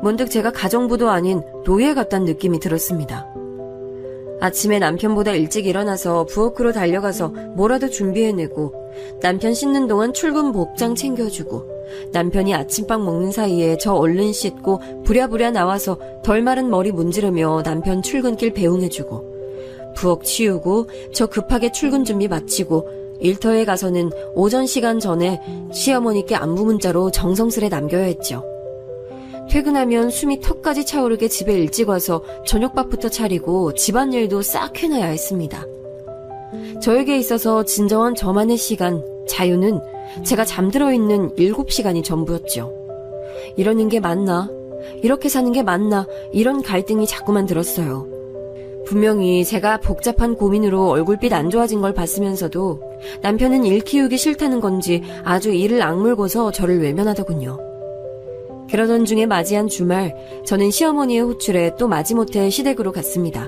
[SPEAKER 2] 문득 제가 가정부도 아닌 노예 같다는 느낌이 들었습니다. 아침에 남편보다 일찍 일어나서 부엌으로 달려가서 뭐라도 준비해내고 남편 씻는 동안 출근 복장 챙겨주고 남편이 아침밥 먹는 사이에 저 얼른 씻고 부랴부랴 나와서 덜 마른 머리 문지르며 남편 출근길 배웅해주고 부엌 치우고 저 급하게 출근 준비 마치고 일터에 가서는 오전 시간 전에 시어머니께 안부 문자로 정성스레 남겨야 했죠. 퇴근하면 숨이 턱까지 차오르게 집에 일찍 와서 저녁밥부터 차리고 집안일도 싹 해놔야 했습니다. 저에게 있어서 진정한 저만의 시간, 자유는 제가 잠들어 있는 7시간이 전부였죠. 이러는 게 맞나? 이렇게 사는 게 맞나? 이런 갈등이 자꾸만 들었어요. 분명히 제가 복잡한 고민으로 얼굴빛 안 좋아진 걸 봤으면서도 남편은 일 키우기 싫다는 건지 아주 이를 악물고서 저를 외면하더군요. 그러던 중에 맞이한 주말, 저는 시어머니의 호출에 또 마지못해 시댁으로 갔습니다.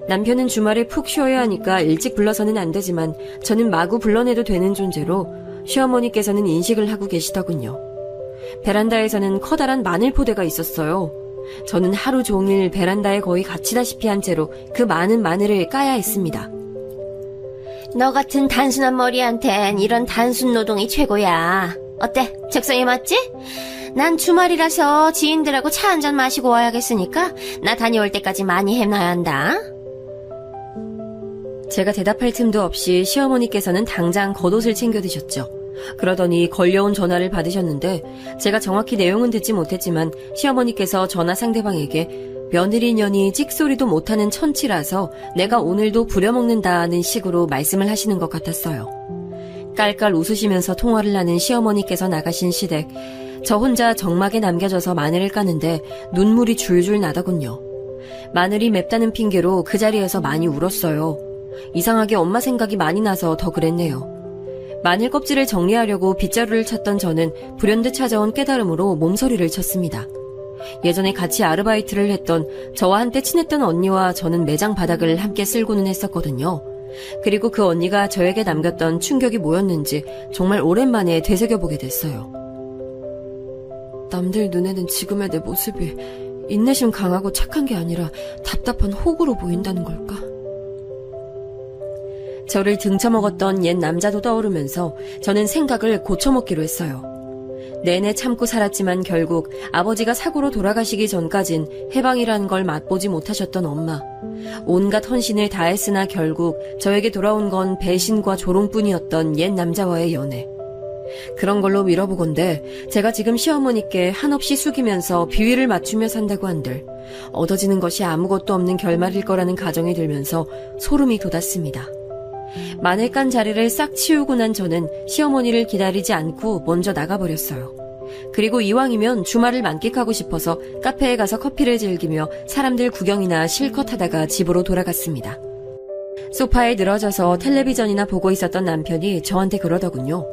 [SPEAKER 2] 남편은 주말에 푹 쉬어야 하니까 일찍 불러서는 안 되지만 저는 마구 불러내도 되는 존재로 시어머니께서는 인식을 하고 계시더군요. 베란다에서는 커다란 마늘 포대가 있었어요. 저는 하루 종일 베란다에 거의 갇히다시피 한 채로 그 많은 마늘을 까야 했습니다.
[SPEAKER 4] 너 같은 단순한 머리한텐 이런 단순 노동이 최고야. 어때? 적성에 맞지? 난 주말이라서 지인들하고 차 한잔 마시고 와야겠으니까 나 다녀올 때까지 많이 해놔야 한다.
[SPEAKER 2] 제가 대답할 틈도 없이 시어머니께서는 당장 겉옷을 챙겨 드셨죠. 그러더니 걸려온 전화를 받으셨는데 제가 정확히 내용은 듣지 못했지만 시어머니께서 전화 상대방에게 며느리년이 찍소리도 못하는 천치라서 내가 오늘도 부려먹는다는 식으로 말씀을 하시는 것 같았어요. 깔깔 웃으시면서 통화를 하는 시어머니께서 나가신 시댁, 저 혼자 적막에 남겨져서 마늘을 까는데 눈물이 줄줄 나더군요. 마늘이 맵다는 핑계로 그 자리에서 많이 울었어요. 이상하게 엄마 생각이 많이 나서 더 그랬네요. 마늘 껍질을 정리하려고 빗자루를 찾던 저는 불현듯 찾아온 깨달음으로 몸서리를 쳤습니다. 예전에 같이 아르바이트를 했던 저와 한때 친했던 언니와 저는 매장 바닥을 함께 쓸고는 했었거든요. 그리고 그 언니가 저에게 남겼던 충격이 뭐였는지 정말 오랜만에 되새겨보게 됐어요. 남들 눈에는 지금의 내 모습이 인내심 강하고 착한 게 아니라 답답한 혹으로 보인다는 걸까? 저를 등쳐먹었던 옛 남자도 떠오르면서 저는 생각을 고쳐먹기로 했어요. 내내 참고 살았지만 결국 아버지가 사고로 돌아가시기 전까진 해방이라는 걸 맛보지 못하셨던 엄마. 온갖 헌신을 다했으나 결국 저에게 돌아온 건 배신과 조롱뿐이었던 옛 남자와의 연애. 그런 걸로 밀어보건대 제가 지금 시어머니께 한없이 숙이면서 비위를 맞추며 산다고 한들 얻어지는 것이 아무것도 없는 결말일 거라는 가정이 들면서 소름이 돋았습니다. 마늘 깐 자리를 싹 치우고 난 저는 시어머니를 기다리지 않고 먼저 나가버렸어요. 그리고 이왕이면 주말을 만끽하고 싶어서 카페에 가서 커피를 즐기며 사람들 구경이나 실컷 하다가 집으로 돌아갔습니다. 소파에 늘어져서 텔레비전이나 보고 있었던 남편이 저한테 그러더군요.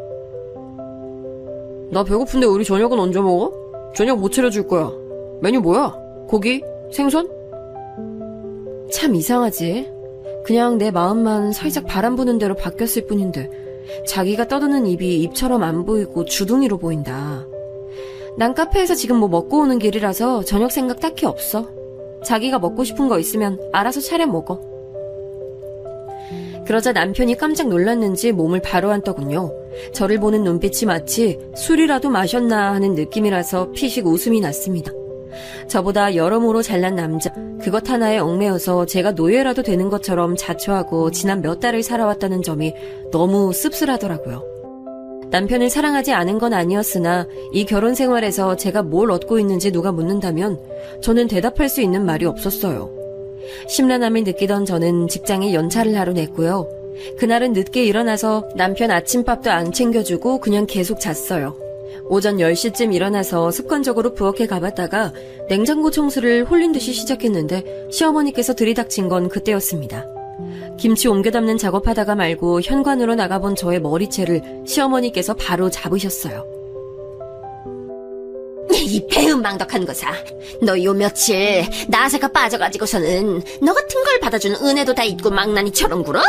[SPEAKER 3] 나 배고픈데 우리 저녁은 언제 먹어? 저녁 못 차려줄 거야. 메뉴 뭐야? 고기? 생선?
[SPEAKER 2] 참 이상하지. 그냥 내 마음만 살짝 바람 부는 대로 바뀌었을 뿐인데 자기가 떠드는 입이 입처럼 안 보이고 주둥이로 보인다. 난 카페에서 지금 뭐 먹고 오는 길이라서 저녁 생각 딱히 없어. 자기가 먹고 싶은 거 있으면 알아서 차려 먹어. 그러자 남편이 깜짝 놀랐는지 몸을 바로 앉더군요. 저를 보는 눈빛이 마치 술이라도 마셨나 하는 느낌이라서 피식 웃음이 났습니다. 저보다 여러모로 잘난 남자, 그것 하나에 얽매여서 제가 노예라도 되는 것처럼 자초하고 지난 몇 달을 살아왔다는 점이 너무 씁쓸하더라고요. 남편을 사랑하지 않은 건 아니었으나 이 결혼 생활에서 제가 뭘 얻고 있는지 누가 묻는다면 저는 대답할 수 있는 말이 없었어요. 심란함을 느끼던 저는 직장에 연차를 하러 냈고요. 그날은 늦게 일어나서 남편 아침밥도 안 챙겨주고 그냥 계속 잤어요. 오전 10시쯤 일어나서 습관적으로 부엌에 가봤다가 냉장고 청소를 홀린 듯이 시작했는데 시어머니께서 들이닥친 건 그때였습니다. 김치 옮겨 담는 작업하다가 말고 현관으로 나가본 저의 머리채를 시어머니께서 바로 잡으셨어요.
[SPEAKER 4] 이 배은망덕한 거사. 너 요 며칠 나사가 빠져가지고서는 너 같은 걸 받아주는 은혜도 다 잊고 망나니처럼 굴어?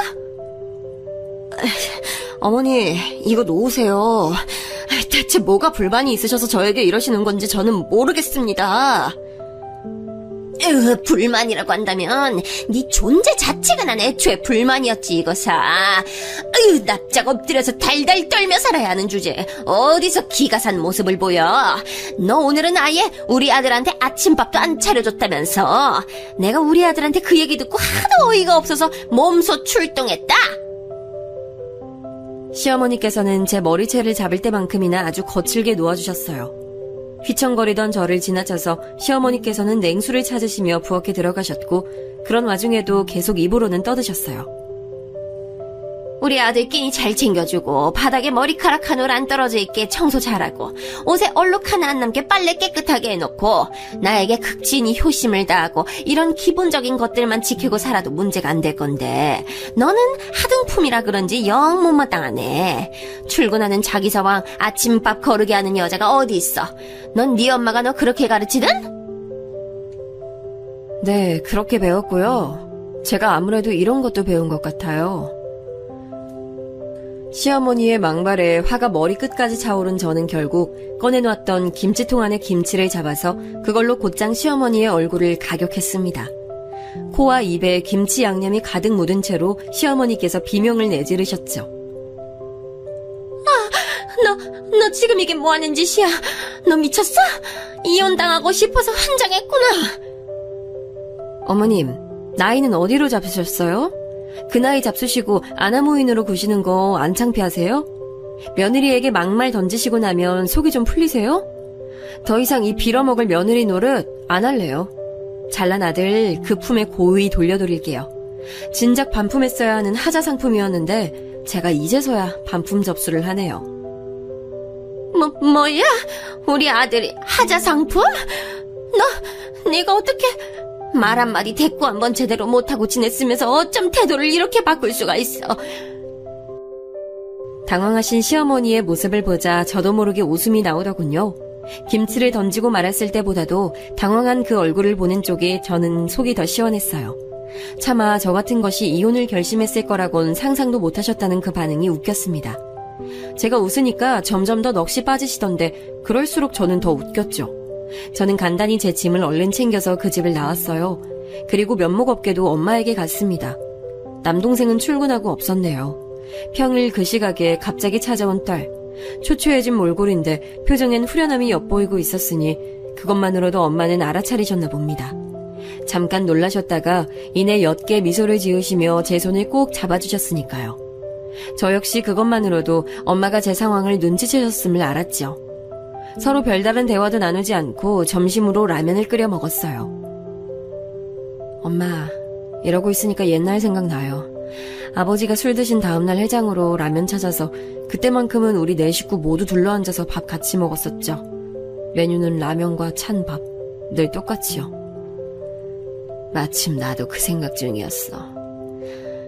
[SPEAKER 2] 어머니, 이거 놓으세요. 대체 뭐가 불만이 있으셔서 저에게 이러시는 건지 저는 모르겠습니다.
[SPEAKER 4] 불만이라고 한다면 네 존재 자체가 난 애초에 불만이었지 이거사. 납작 엎드려서 달달 떨며 살아야 하는 주제 어디서 기가 산 모습을 보여. 너 오늘은 아예 우리 아들한테 아침밥도 안 차려줬다면서. 내가 우리 아들한테 그 얘기 듣고 하도 어이가 없어서 몸소 출동했다.
[SPEAKER 2] 시어머니께서는 제 머리채를 잡을 때만큼이나 아주 거칠게 놓아주셨어요. 휘청거리던 저를 지나쳐서 시어머니께서는 냉수를 찾으시며 부엌에 들어가셨고 그런 와중에도 계속 입으로는 떠드셨어요.
[SPEAKER 4] 우리 아들 끼니 잘 챙겨주고 바닥에 머리카락 한 올 안 떨어져 있게 청소 잘하고 옷에 얼룩 하나 안 남게 빨래 깨끗하게 해놓고 나에게 극진히 효심을 다하고 이런 기본적인 것들만 지키고 살아도 문제가 안 될 건데 너는 하등품이라 그런지 영 못마땅하네. 출근하는 자기서왕 아침밥 거르게 하는 여자가 어디 있어. 넌 네 엄마가 너 그렇게 가르치든?
[SPEAKER 2] 네, 그렇게 배웠고요. 제가 아무래도 이런 것도 배운 것 같아요. 시어머니의 망발에 화가 머리끝까지 차오른 저는 결국 꺼내놓았던 김치통 안에 김치를 잡아서 그걸로 곧장 시어머니의 얼굴을 가격했습니다. 코와 입에 김치 양념이 가득 묻은 채로 시어머니께서 비명을 내지르셨죠.
[SPEAKER 4] 너 지금 이게 뭐 하는 짓이야? 너 미쳤어? 이혼당하고 싶어서 환장했구나.
[SPEAKER 2] 어머님, 나이는 어디로 잡수셨어요? 그 나이 잡수시고 아나무인으로 구시는 거 안 창피하세요? 며느리에게 막말 던지시고 나면 속이 좀 풀리세요? 더 이상 이 빌어먹을 며느리 노릇 안 할래요. 잘난 아들 그 품에 고이 돌려드릴게요. 진작 반품했어야 하는 하자 상품이었는데 제가 이제서야 반품 접수를 하네요.
[SPEAKER 4] 뭐야? 우리 아들이 하자 상품? 내가 어떻게 말 한마디 대꾸 한번 제대로 못하고 지냈으면서 어쩜 태도를 이렇게 바꿀 수가 있어.
[SPEAKER 2] 당황하신 시어머니의 모습을 보자 저도 모르게 웃음이 나오더군요. 김치를 던지고 말았을 때보다도 당황한 그 얼굴을 보는 쪽에 저는 속이 더 시원했어요. 차마 저 같은 것이 이혼을 결심했을 거라곤 상상도 못하셨다는 그 반응이 웃겼습니다. 제가 웃으니까 점점 더 넋이 빠지시던데 그럴수록 저는 더 웃겼죠. 저는 간단히 제 짐을 얼른 챙겨서 그 집을 나왔어요. 그리고 면목 없게도 엄마에게 갔습니다. 남동생은 출근하고 없었네요. 평일 그 시각에 갑자기 찾아온 딸. 초췌해진 몰골인데 표정엔 후련함이 엿보이고 있었으니 그것만으로도 엄마는 알아차리셨나 봅니다. 잠깐 놀라셨다가 이내 옅게 미소를 지으시며 제 손을 꼭 잡아주셨으니까요. 저 역시 그것만으로도 엄마가 제 상황을 눈치채셨음을 알았죠. 서로 별다른 대화도 나누지 않고 점심으로 라면을 끓여 먹었어요. 엄마, 이러고 있으니까 옛날 생각나요. 아버지가 술 드신 다음날 해장으로 라면 찾아서 그때만큼은 우리 네 식구 모두 둘러앉아서 밥 같이 먹었었죠. 메뉴는 라면과 찬 밥, 늘 똑같이요. 마침 나도 그 생각 중이었어.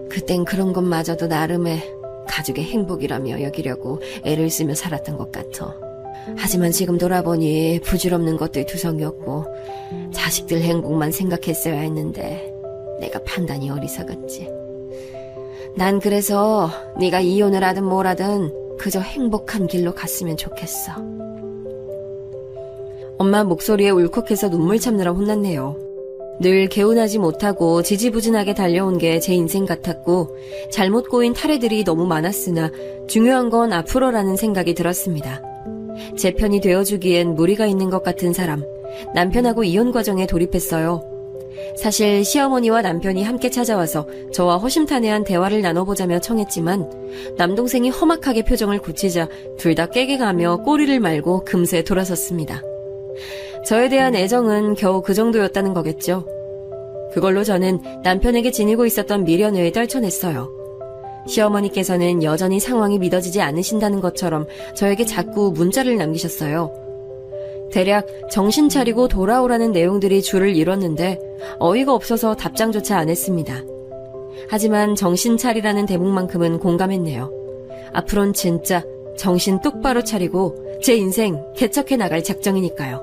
[SPEAKER 2] 그땐 그런 것마저도 나름의 가족의 행복이라며 여기려고 애를 쓰며 살았던 것 같아. 하지만 지금 돌아보니 부질없는 것들이 투성이었고 자식들 행복만 생각했어야 했는데 내가 판단이 어리석었지. 난 그래서 네가 이혼을 하든 뭘 하든 그저 행복한 길로 갔으면 좋겠어. 엄마 목소리에 울컥해서 눈물 참느라 혼났네요. 늘 개운하지 못하고 지지부진하게 달려온 게 제 인생 같았고 잘못 꼬인 탈애들이 너무 많았으나 중요한 건 앞으로라는 생각이 들었습니다. 제 편이 되어주기엔 무리가 있는 것 같은 사람, 남편하고 이혼 과정에 돌입했어요. 사실 시어머니와 남편이 함께 찾아와서 저와 허심탄회한 대화를 나눠보자며 청했지만 남동생이 험악하게 표정을 굳히자 둘 다 깨갱하며 꼬리를 말고 금세 돌아섰습니다. 저에 대한 애정은 겨우 그 정도였다는 거겠죠. 그걸로 저는 남편에게 지니고 있었던 미련을 떨쳐냈어요. 시어머니께서는 여전히 상황이 믿어지지 않으신다는 것처럼 저에게 자꾸 문자를 남기셨어요. 대략 정신 차리고 돌아오라는 내용들이 줄을 이뤘는데 어이가 없어서 답장조차 안 했습니다. 하지만 정신 차리라는 대목만큼은 공감했네요. 앞으론 진짜 정신 똑바로 차리고 제 인생 개척해 나갈 작정이니까요.